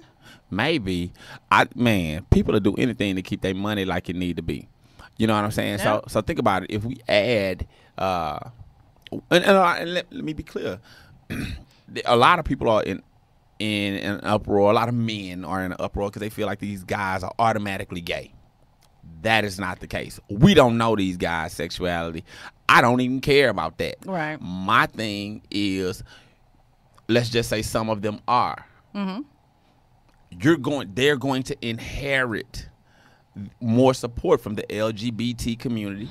Maybe. People will do anything to keep their money like it need to be. You know what I'm saying? Yeah. So think about it. If we add, and let me be clear, a lot of people are in an uproar. A lot of men are in an uproar because they feel like these guys are automatically gay. That is not the case. We don't know these guys' sexuality. I don't even care about that. Right. My thing is, let's just say some of them are. Mm-hmm. They're going to inherit more support from the LGBT community,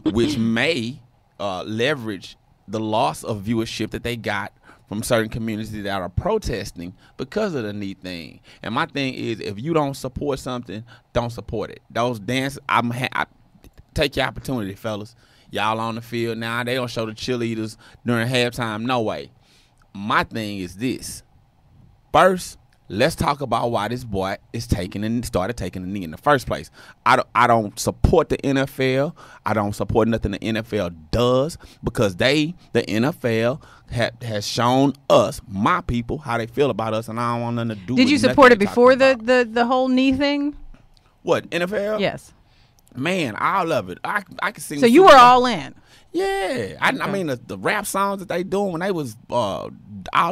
which may leverage the loss of viewership that they got from certain communities that are protesting because of the knee thing. And my thing is, if you don't support something, don't support it. Those dance, I take your opportunity, fellas. Y'all on the field now. They don't show the cheerleaders during halftime. No way. My thing is this. First, let's talk about why this boy started taking the knee in the first place. I don't support the NFL. I don't support nothing the NFL does because the NFL has shown us, my people, how they feel about us, and I don't want nothing to do with Did you nothing support it they before talking about. the whole knee thing? What, NFL? Yes. Man, I love it. I can sing. So the you Super were Bowl. all in. Yeah, I mean the rap songs that they doing when they was all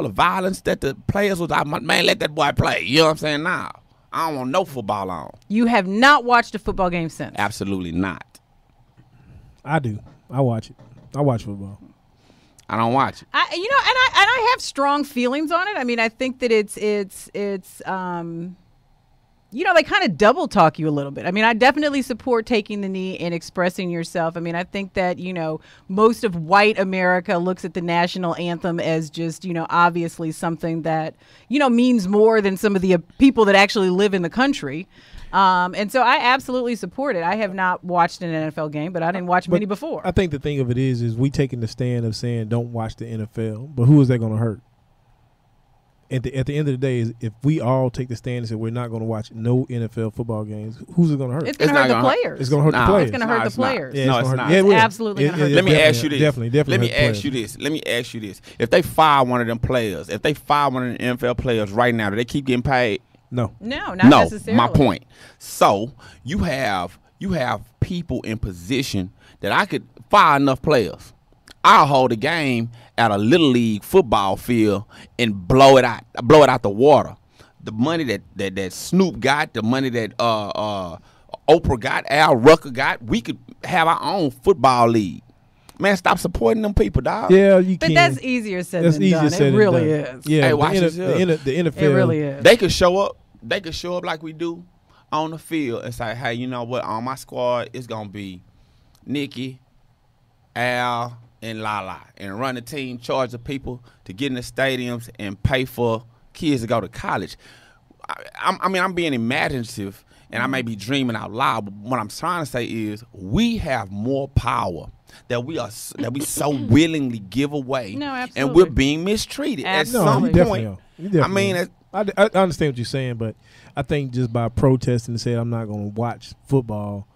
the violence that the players was. Man, let that boy play. You know what I'm saying? Nah, I don't want no football on. You have not watched a football game since. Absolutely not. I do. I watch it. I watch football. I don't watch it. I have strong feelings on it. I mean, I think that it's they kind of double talk you a little bit. I mean, I definitely support taking the knee and expressing yourself. I mean, I think that, most of white America looks at the national anthem as just, obviously something that, means more than some of the people that actually live in the country. And so I absolutely support it. I have not watched an NFL game, but I didn't watch many before. I think the thing of it is we taking the stand of saying don't watch the NFL, but who is that going to hurt? At the end of the day, is if we all take the stand and say we're not going to watch no NFL football games, who's it going to hurt? It's going to hurt the players. It's going to hurt the players. It's going to hurt the players. Yeah, no, it's not. Yeah, it's absolutely going to hurt the players. Let me ask you this. Definitely. Let me ask you this. If they fire one of them players, if they fire one of the NFL players right now, do they keep getting paid? No, not necessarily. My point. So you have people in position that I could fire enough players. I'll hold a game at a little league football field and blow it out the water. The money that Snoop got, the money that Oprah got, Al Rucker got, we could have our own football league. Man, stop supporting them people, dog. Yeah, you can. But that's easier said than done. It really is. Yeah, hey, watch the NFL. It really is. They could show up. They could show up like we do on the field and say, hey, you know what? On my squad, it's going to be Nikki, Al, and Lala, and run the team, charge the people to get in the stadiums and pay for kids to go to college. I'm being imaginative, and I may be dreaming out loud, but what I'm trying to say is we have more power that we so willingly give away, and we're being mistreated at some point. I mean, I understand what you're saying, but I think just by protesting and saying I'm not going to watch football,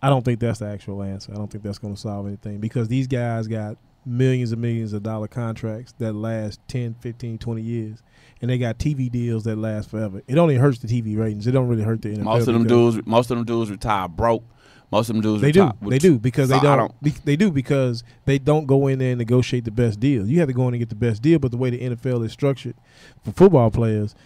I don't think that's the actual answer. I don't think that's going to solve anything because these guys got millions and millions of dollar contracts that last 10, 15, 20 years, and they got TV deals that last forever. It only hurts the TV ratings. It don't really hurt the NFL. Most of them dudes retire broke. Most of them dudes they do because they don't go in there and negotiate the best deal. You have to go in and get the best deal, but the way the NFL is structured for football players,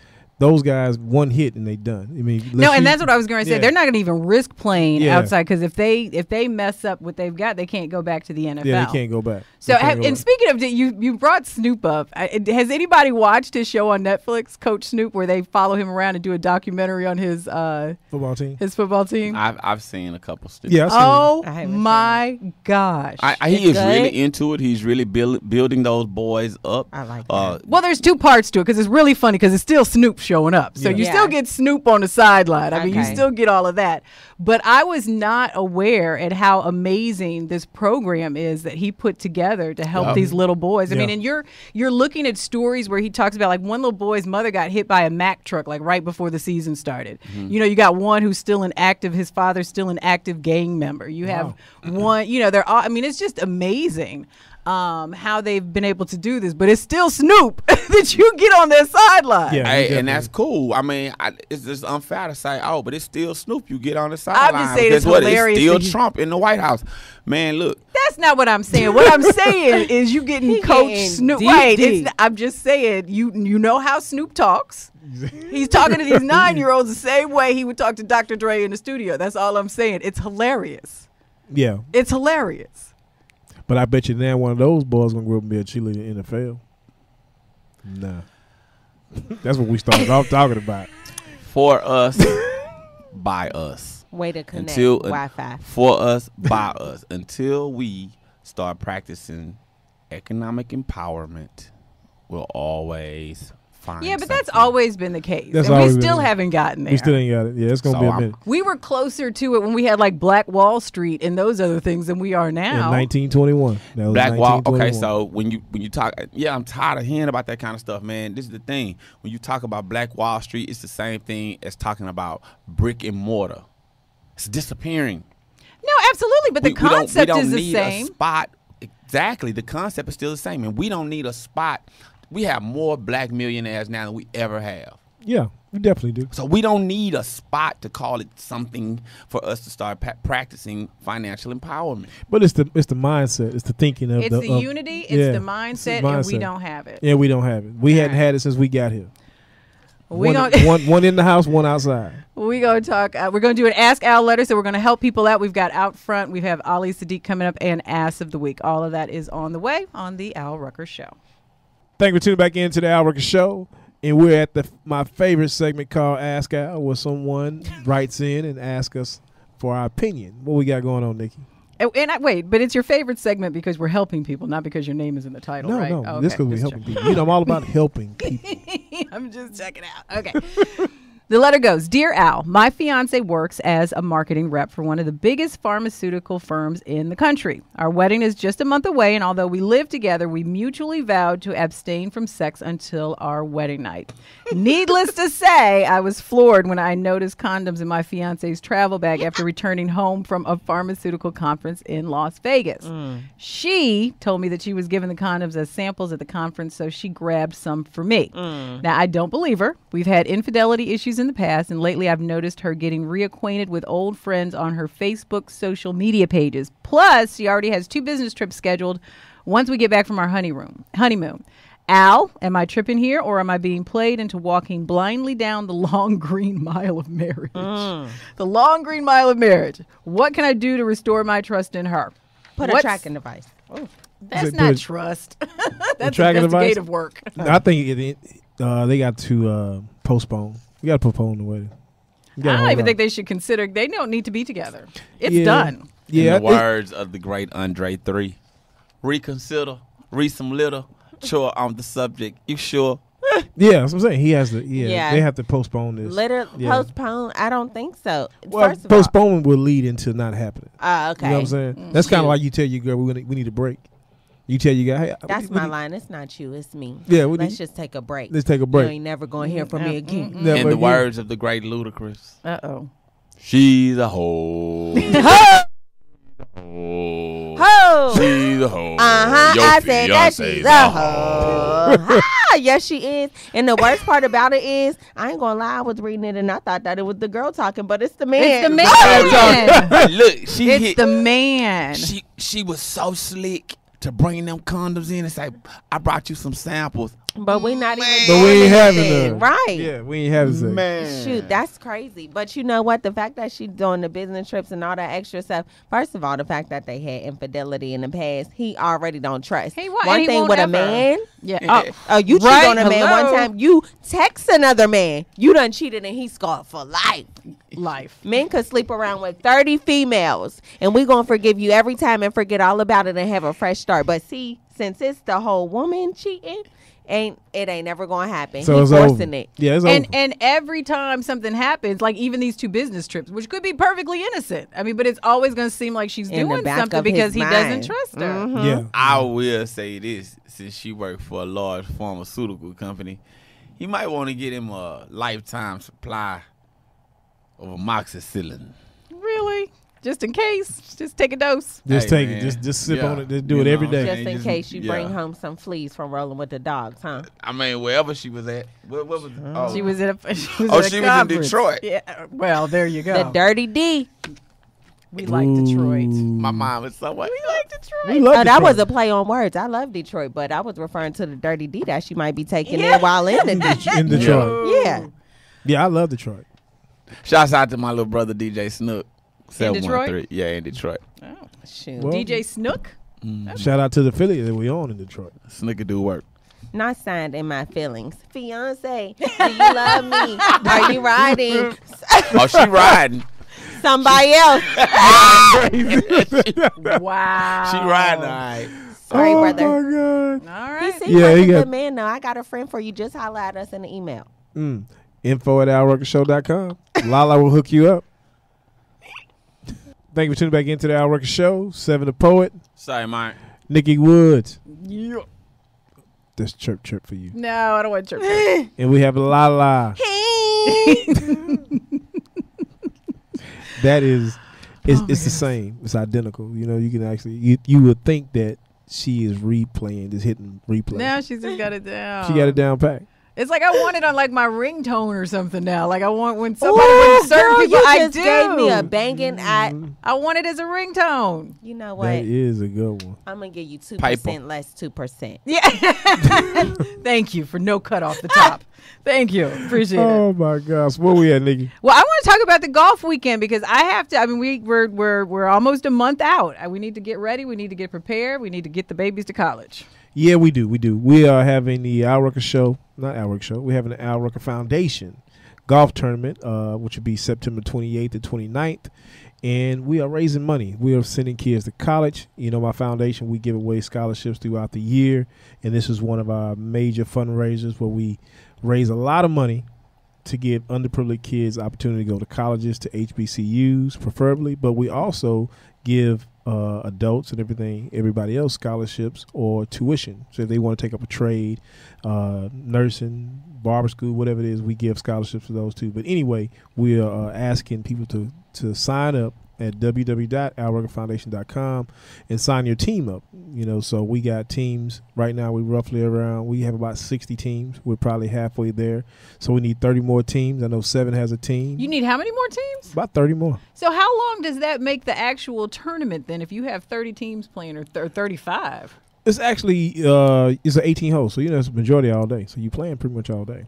those guys one hit and they done. I mean, and that's what I was going to say. Yeah. They're not going to even risk playing outside because if they mess up what they've got, they can't go back to the NFL. Yeah, they can't go back. So, speaking of, you brought Snoop up. Has anybody watched his show on Netflix, Coach Snoop, where they follow him around and do a documentary on his football team? His football team. I've seen a couple. Yeah. Oh my gosh! He is really into it. He's really building those boys up. I like that. Well, there's two parts to it because it's really funny because it's still Snoop showing up. So you still get Snoop on the sideline. I mean, you still get all of that. But I was not aware at how amazing this program is that he put together to help these little boys. I mean, and you're looking at stories where he talks about like one little boy's mother got hit by a Mack truck like right before the season started. Mm-hmm. You got one who's still his father's still an active gang member. You have one, they're all, I mean, it's just amazing. How they've been able to do this, but it's still Snoop that you get on their sideline. Yeah, and that's cool. I mean, it's just unfair to say, but it's still Snoop you get on the sideline. I'm just saying it's hilarious. It's still Trump in the White House. Man, look. That's not what I'm saying. What I'm saying is you getting Coach Snoop. Right. I'm just saying, you know how Snoop talks. He's talking to these 9-year-olds the same way he would talk to Dr. Dre in the studio. That's all I'm saying. It's hilarious. Yeah. It's hilarious. But I bet you now one of those boys gonna grow up and be a cheerleader in the NFL. Nah. That's what we started off talking about. For us, by us. Way to connect. Wi-Fi. For us, by us. Until we start practicing economic empowerment, we'll always find but that's always been the case. That's and we still haven't gotten there. We still ain't got it. Yeah, it's going to be a minute. We were closer to it when we had like Black Wall Street and those other things than we are now. In 1921. Black Wall. Okay, so when you talk, I'm tired of hearing about that kind of stuff, man. This is the thing. When you talk about Black Wall Street, it's the same thing as talking about brick and mortar. It's disappearing. No, absolutely, but the concept is the same. We don't need a spot. Exactly, the concept is still the same, and we don't need a spot. We have more black millionaires now than we ever have. Yeah, we definitely do. So we don't need a spot to call it something for us to start practicing financial empowerment. But it's the mindset. It's the thinking of the unity. It's the mindset, and we don't have it. Yeah, we don't have it. We hadn't had it since we got here. One in the house, one outside. We're going to talk. We're going to do an Ask Al letter, so we're going to help people out. We've got Out Front. We have Ali Sadiq coming up and Ass of the Week. All of that is on the way on the Al Rucker Show. Thank you for tuning back into the Al Rucker Show. And we're at my favorite segment called Ask Al, where someone writes in and asks us for our opinion. What we got going on, Nikki? Wait, but it's your favorite segment because we're helping people, not because your name is in the title, No, right? no, Oh, this okay. because we're helping people. You know, I'm all about helping people. I'm just checking out. Okay. The letter goes, Dear Al, my fiance works as a marketing rep for one of the biggest pharmaceutical firms in the country. Our wedding is just a month away, and although we live together, we mutually vowed to abstain from sex until our wedding night. Needless to say, I was floored when I noticed condoms in my fiance's travel bag after returning home from a pharmaceutical conference in Las Vegas. She told me that she was given the condoms as samples at the conference, so she grabbed some for me. Now, I don't believe her. We've had infidelity issues in the past, and lately I've noticed her getting reacquainted with old friends on her Facebook social media pages. Plus, she already has 2 business trips scheduled once we get back from our honeymoon. Al, am I tripping here, or am I being played into walking blindly down the long green mile of marriage? The long green mile of marriage. What can I do to restore my trust in her? Put a tracking device. That's not trust. That's tracking investigative device? work. I think they got to postpone. You got to postpone the wedding. I don't even think they should consider. They don't need to be together. It's Yeah. done. Yeah, In the words of the great Andre 3, reconsider, read some little, sure on the subject. You sure? yeah, that's what I'm saying. He has to. Yeah, they have to postpone this. Postpone? I don't think so. Well, First of postponement will lead into not happening. all, okay. You know what I'm saying? That's kind of like you tell your girl we need a break. You tell your guy, hey, That's my line. It's not you. It's me. Yeah, let's just take a break. Let's take a break. You ain't never gonna hear from me again. Never In the again. words of the great Ludacris, Uh-oh. she's a hoe. Ho! She's a hoe. Your I said that she's fiance's a hoe. Yes, she is. And the worst part about it is, I ain't gonna lie, I was reading it and I thought that it was the girl talking, but it's the man. It's the man. Look, she It's hit. the man. She was so slick to bring them condoms in and say, I brought you some samples. But we not even. But we doing ain't having anything. none. Right. Yeah, we ain't having sex. Man. Shoot, that's crazy. But you know what? The fact that she's doing the business trips and all that extra stuff. First of all, the fact that they had infidelity in the past, he already don't trust. He One thing won't with a ever. man. Yeah. Oh, you cheat Right, on a man hello. one time. You text another man. You done cheated and he scarred for life. Life. Men could sleep around with 30 females and we gonna forgive you every time and forget all about it and have a fresh start. But see, since it's the whole woman cheating, it ain't never gonna happen. So He's it's forcing over. it. Yeah, it's And over. and every time something happens, like even these 2 business trips, which could be perfectly innocent. I mean, but it's always going to seem like she's In the doing back something of his because he doesn't mind. trust her. Yeah. I will say this, since she worked for a large pharmaceutical company, he might want to get him a lifetime supply of amoxicillin. Really? Just in case. Just take a dose. Just Hey, take man. it. Just sip Yeah. on it. Just do You it every know, day. Just in just- case you bring yeah. home some fleas from rolling with the dogs, huh? I mean, wherever she was at. What was She was at a she was Oh, at a she was in conference. Detroit. Yeah. Well, there you go. The Dirty D. We like Detroit. My mom was somewhere. We like Detroit. We love Oh, that Detroit. was a play on words. I love Detroit, but I was referring to the Dirty D that she might be taking there while in the Detroit. in Detroit. Yeah. Yeah, I love Detroit. Shouts out to my little brother DJ Snook. In Detroit? 713. Yeah, in Detroit. Shoot. Well, DJ Snook? Shout out to the affiliate that we on in Detroit. Snooker do work. Not signed in my feelings. Fiance, do you love me? Are you riding? Oh, she riding. Somebody else. Wow. She riding, all right. Sorry, oh brother. my God. All He right. seems Yeah, like he a got- good man, though. I got a friend for you. Just holler at us in the email. info@alruckershow.com. Lala will hook you up. Thank you for tuning back into the Al Rucker Show. Se7en the Poet. Sorry, Mike. Nikki Woods. Yeah. That's chirp for you. No, I don't want church. And we have Lala. That is, it's the same. It's identical. You know, you can actually, you would think that she is replaying, just hitting replay. Now she's just got it down. She got it down pat. It's like I want it on like my ringtone or something now. Like I want when somebody, when certain girl, people, you I just do. gave me a banging at. I want it as a ringtone. You know what? That is a good one. I'm going to give you 2% Piper. less 2%. Yeah. Thank you for no cut off the top. Thank you. Appreciate it. Oh my gosh, where we at, Nikki? Well, I want to talk about the golf weekend because I have to. I mean, we're almost a month out. We need to get ready. We need to get prepared. We need to get the babies to college. Yeah, we do. We are having the Al Rucker Show not Al Rucker Show. We're having the Al Rucker Foundation golf tournament, which will be September 28th to 29th. And we are raising money. We are sending kids to college. You know, my foundation, we give away scholarships throughout the year. And this is one of our major fundraisers where we raise a lot of money to give underprivileged kids opportunity to go to colleges, to HBCUs preferably. But we also give adults and everybody else scholarships or tuition. So if they want to take up a trade, nursing, barber school, whatever it is, we give scholarships for those too. But anyway, we are asking people to sign up at www.alruckerfoundation.com and sign your team up. You know, so we got teams right now. We have about 60 teams. We're probably halfway there. So we need 30 more teams. I know Se7en has a team. You need how many more teams? About 30 more. So how long does that make the actual tournament then if you have 30 teams playing or 35? It's actually it's an 18 hole, so you know it's a majority all day. So you playing pretty much all day.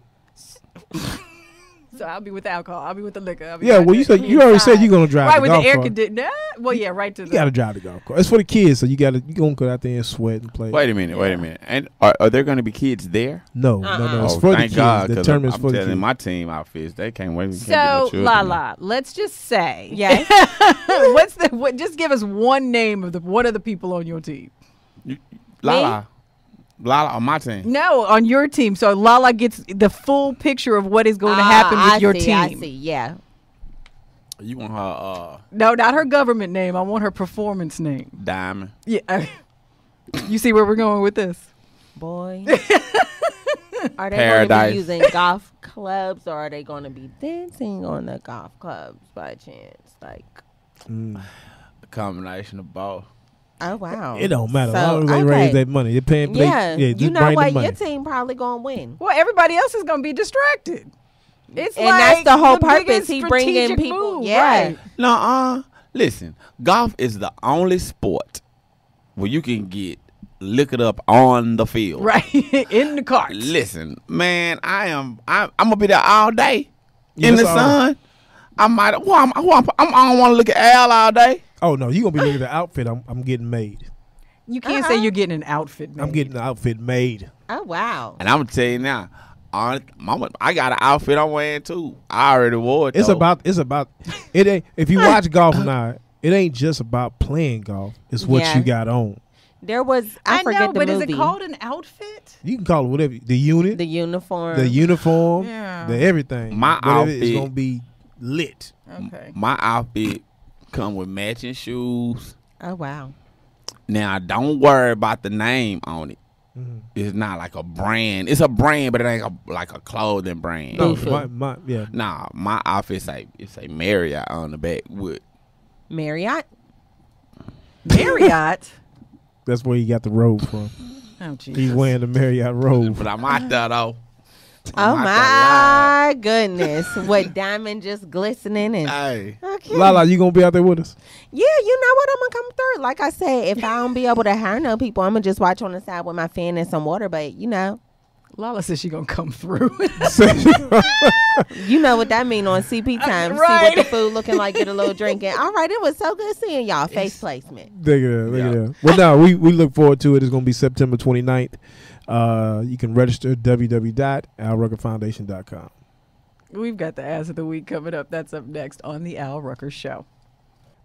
So I'll be with the alcohol. I'll be with the liquor. Yeah, well, you already said you're gonna drive right the with golf the air cart. conditioner. Well, yeah, right to You gotta drive the golf cart. It's for the kids, so you gonna go out there and sweat and play. Wait a minute. And are there going to be kids there? No. It's for the Thank kids. God, The 'cause tournament's I'm for the telling kids. my team outfits, they can't wait. So Lala, let's just say, Yeah. just give us one name of one of the people on your team. Lala on my team. No, on your team. So Lala gets the full picture of what is going to happen with your team. I see, yeah. You want her No, not her government name. I want her performance name. Diamond. Yeah. You see where we're going with this? Boy. Are they going to Paradise. be using golf clubs or are they going to be dancing on the golf clubs by chance? Like, A combination of both. oh, wow. It don't matter. So, As long as they raise that money. They're paying. Yeah. just You know bring the what? money. Your team probably going to win. Well, everybody else is going to be distracted. It's And like that's the whole purpose. biggest He bringing strategic people. move, Yeah. right. No, listen. Golf is the only sport where you can get liquored up on the field. Right. In the cart. Listen, man, I'm gonna be there all day Yeah, in the that's all sun. I might. Well, I don't want to look at Al all day. Oh no, you gonna be looking at the outfit I'm getting made. You can't say you're getting an outfit, man. I'm getting the outfit made. Oh, wow. And I'm gonna tell you now, Mama, I got an outfit I'm wearing too. I already wore it. It's though. about it ain't if you watch golf now, it ain't just about playing golf. It's what Yeah. you got on. There was, I forget know, the but movie. is it called an outfit? You can call it whatever. The unit, The uniform. the uniform, Yeah. the everything. My Whatever is outfit- gonna be lit. Okay. My outfit come with matching shoes. Oh, wow. Now don't worry about the name on it. Mhm. It's not like a brand. It's a brand, but it ain't like a clothing brand. No, Boo-foo. yeah. Nah, my outfit it's a Marriott on the back with. Marriott? Marriott. That's where he got the robe from. Oh, Jesus. He's wearing the Marriott robe. But I'm out there though. Oh, my goodness. What, diamond just glistening and... Hey, Okay. Lala, you gonna be out there with us? Yeah, you know what? I'm going to come through. Like I said, if I don't be able to hire no people, I'm going to just watch on the side with my fan and some water. But, you know, Lala says she gonna come through. you know what that mean on CP time. See Right. what the food looking like, get a little drinking. All right, it was so good seeing y'all. Face placement. Look at that. Well, no, we look forward to it. It's going to be September 29th. You can register www.alruckerfoundation.com. We've got the ass of the week coming up. That's up next on the Al Rucker Show.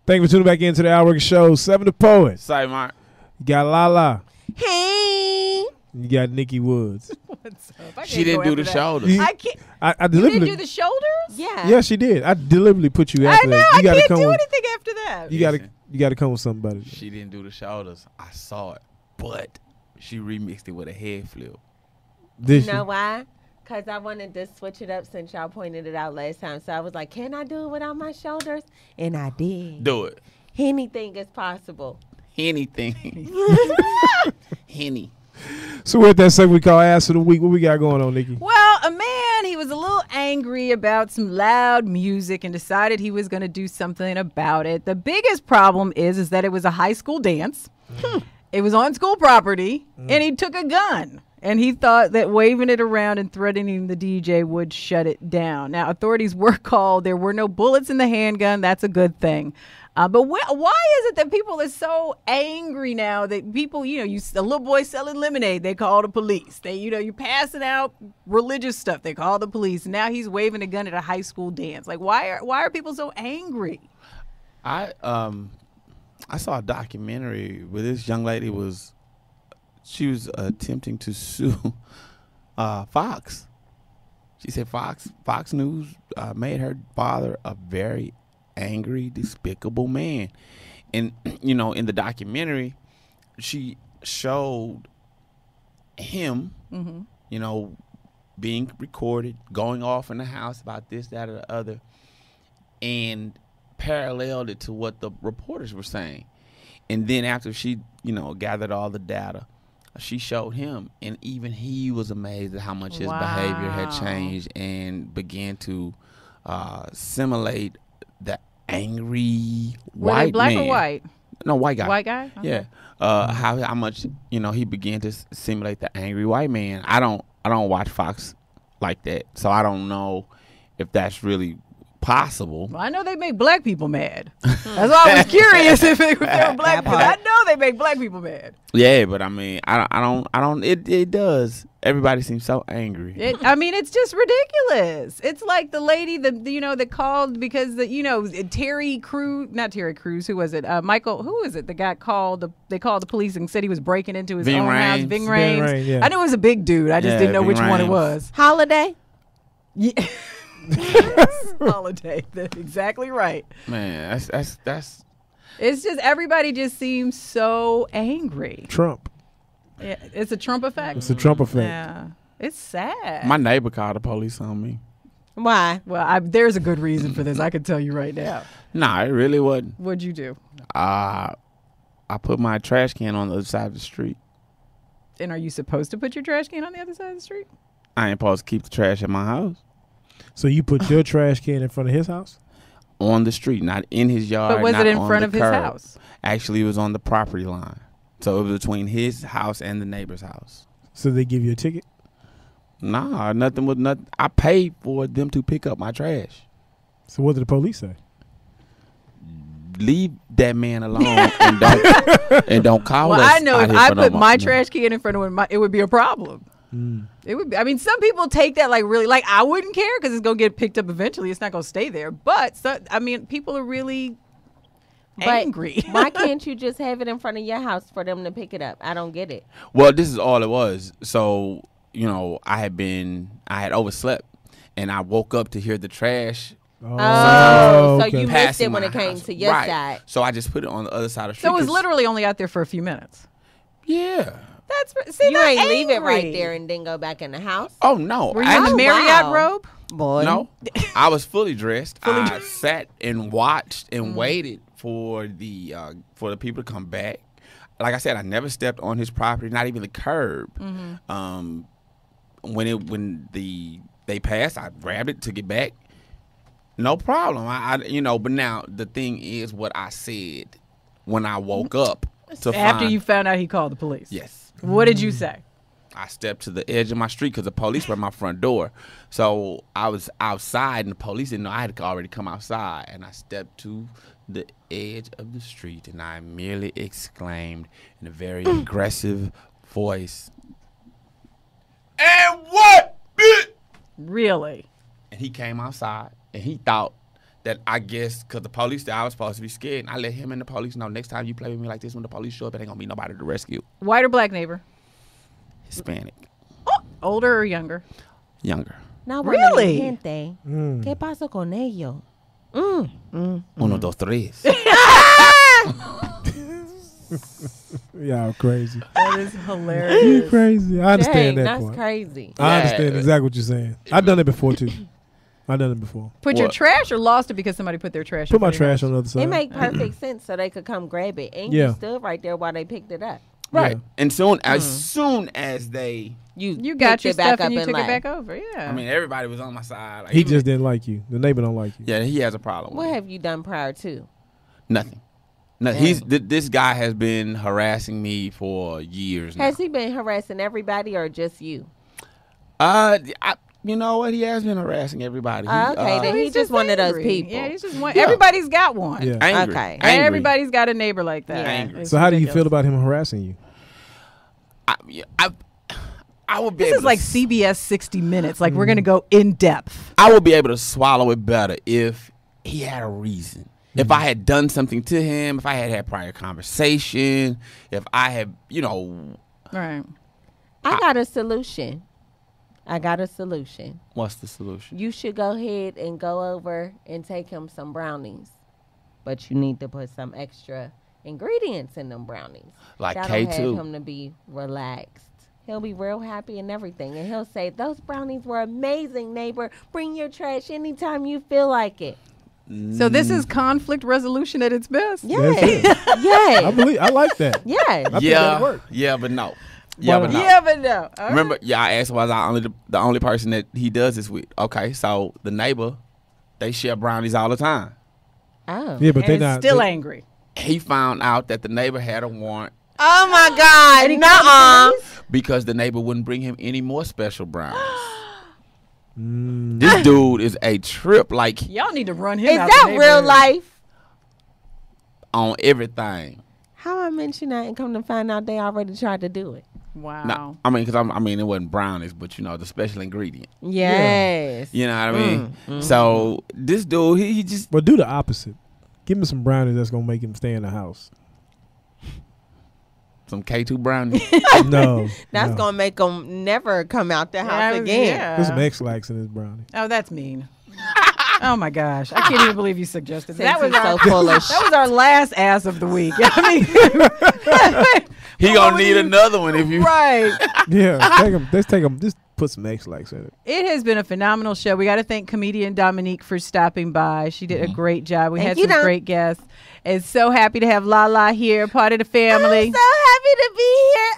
Thank you for tuning back into the Al Rucker Show. Se7en the Poet. say Mark. You got Lala. Hey. You got Nikki Woods. What's up? I She can't didn't go do the after that. shoulders. You- I can't. I You didn't deliberately. do the shoulders? Yeah. Yeah, she did. I deliberately put you I after know. that. I You gotta can't come do with, anything after that. You gotta Listen. you gotta come with something better. She didn't do the shoulders. I saw it, but she remixed it with a head flip. This You know why? Because I wanted to switch it up since y'all pointed it out last time. So I was like, can I do it without my shoulders? And I did. Do it. Anything is possible. Anything. Henny. So we're at that segment we call Ass of the Week. What we got going on, Nikki? Well, a man, he was a little angry about some loud music and decided he was going to do something about it. The biggest problem is that it was a high school dance. It was on school property, and he took a gun And he thought that waving it around and threatening the DJ would shut it down. Now, authorities were called. There were no bullets in the handgun. That's a good thing. But why is it that people are so angry now that people, a little boy selling lemonade, they call the police. You're passing out religious stuff, they call the police. Now he's waving a gun at a high school dance. Like, why are people so angry? I saw a documentary where this young lady was attempting to sue Fox. She said Fox News made her father a very angry, despicable man. And in the documentary, she showed him being recorded, going off in the house about this, that, or the other, and paralleled it to what the reporters were saying. And then after she gathered all the data, she showed him, and even he was amazed at how much his behavior had changed and began to simulate the angry Were white they black man. or white? No, white guy. White guy? Okay. Yeah. How much he began to simulate the angry white man. I don't watch Fox like that, so I don't know if that's really possible. Well, I know they make black people mad. That's why I was curious if they were black people. I know they make black people mad. Yeah, but I mean, I don't. It does. Everybody seems so angry. It's just ridiculous. It's like the lady that called because Terry Crews, not Terry Crews. Who was it? Michael. Who was it? The guy called. They called the police and said he was breaking into his own house. Ving Rhames. Yeah. I knew it was a big dude. I just didn't know which one it was. Holiday. Yeah. Holiday. That's exactly right. Man, that's. It's just everybody just seems so angry. Trump. Yeah, it's a Trump effect. It's a Trump effect. Yeah, it's sad. My neighbor called the police on me. Why? Well, there's a good reason for this. I can tell you right now. Nah, it really wasn't. What'd you do? I put my trash can on the other side of the street. And are you supposed to put your trash can on the other side of the street? I ain't supposed to keep the trash in my house. So you put your trash can in front of his house? On the street, not in his yard. But was not it in on front the of his curb. house? Actually, it was on the property line. So it was between his house and the neighbor's house. So they give you a ticket? Nah, nothing was nothing. I paid for them to pick up my trash. So what did the police say? Leave that man alone and don't call well, us. I know if I put my trash can in front of him, it would be a problem. It would be. I mean, some people take that like really, like I wouldn't care because it's gonna get picked up eventually. It's not gonna stay there. But people are really angry. Why can't you just have it in front of your house for them to pick it up? I don't get it. Well, this is all it was. So I had overslept, and I woke up to hear the trash. So okay. you missed it when it came to your side. So I just put it on the other side of the street. So it was literally only out there for a few minutes. Yeah. You ain't leave it right there and then go back in the house. Oh no! Were you in the Marriott robe? Boy. No, I was fully dressed. I sat and watched and waited for the people to come back. Like I said, I never stepped on his property, not even the curb. When they passed, I grabbed it, took it back. No problem. But now the thing is what I said when I woke up. After you found out he called the police. Yes. What did you say? I stepped to the edge of my street because the police were at my front door. So I was outside, and the police didn't know I had already come outside. And I stepped to the edge of the street, and I merely exclaimed in a very aggressive voice, "And what, bitch?" Really? And he came outside, and he thought that I guess because the police, that I was supposed to be scared. And I let him and the police know next time you play with me like this, when the police show up, it ain't going to be nobody to rescue. White or black neighbor? Hispanic. Older or younger? Younger. Now, really? Gente, ¿qué pasó con ellos? Uno, dos, tres. Y'all crazy. That is hilarious. You crazy. I understand that that's part. crazy. I understand exactly what you're saying. I've done it before, too. I've done it before. Put your trash or lost it because somebody put their trash Put in my front of your trash house? on the other side. It make perfect sense so they could come grab it. And Yeah. you stood right there while they picked it up. Right. Yeah. And as soon as they, You got picked your it back stuff and you up took and it back left. over. Yeah. I mean, everybody was on my side. Like, He even- just didn't like you. The neighbor don't like you. Yeah, he has a problem What with it. have you done prior to? Nothing. No, this guy has been harassing me for years now. Has he been harassing everybody or just you? You know what? He has been harassing everybody. Then he's just one of those people. Yeah, he's just one. Everybody's got one. Yeah. Angry. Okay. Angry. Everybody's got a neighbor like that. Angry. So how do you feel about him harassing you? I would be This able is like CBS 60 Minutes. Like, we're going to go in depth. I would be able to swallow it better if he had a reason. If I had done something to him, if I had prior conversation, if I had, Right. I got a solution. What's the solution? You should go ahead and go over and take him some brownies. But you need to put some extra ingredients in them brownies. Like That'll K2. have him to be relaxed. He'll be real happy and everything. And he'll say, those brownies were amazing, neighbor. Bring your trash anytime you feel like it. So this is conflict resolution at its best. Yes. I Yes. I like that. Yes. I think that'll work. Yeah, but no. Yeah, but Yeah, but no. All Remember, I asked was I the only person that he does this with. Okay, so the neighbor, they share brownies all the time. Oh. Yeah, but And they're it's not still angry. He found out that the neighbor had a warrant Oh my God. Nuh-uh. because the neighbor wouldn't bring him any more special brownies. This dude is a trip, like Y'all need to run him Is out that the real neighborhood. life? on everything. How I mentioned that and come to find out they already tried to do it. Wow. No, I mean, because it wasn't brownies, but the special ingredient. Yes. You know what I mean? So this dude, he just But do the opposite. Give him some brownies that's gonna make him stay in the house. some K2 brownies. No. That's no. going to make them never come out the house Yeah, again. yeah. Put some X-Lax in his brownie. Oh, that's mean. Oh my gosh, I can't even believe you suggested that. That was That was so full of that was our last ass of the week. I mean, He gonna need another one if you. right. Yeah, take him. Let's take him. Just put some X-Lax in it. It has been a phenomenal show. We got to thank comedian Dominique for stopping by. She did a great job. We Thank had you, some Dom. great guests. And so happy to have Lala here, part of the family. I'm so happy to be here.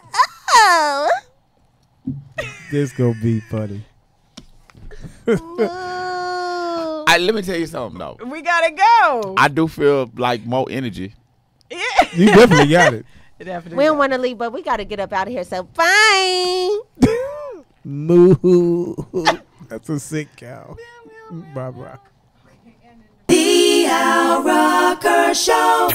Oh. This gonna be funny. Let me tell you something though. We gotta go. I do feel like more energy. You definitely got it. Definitely. We don't want to leave, but we got to get up out of here. So, bye. Moo. That's a sick cow. Bye bye. The Al Rucker Show.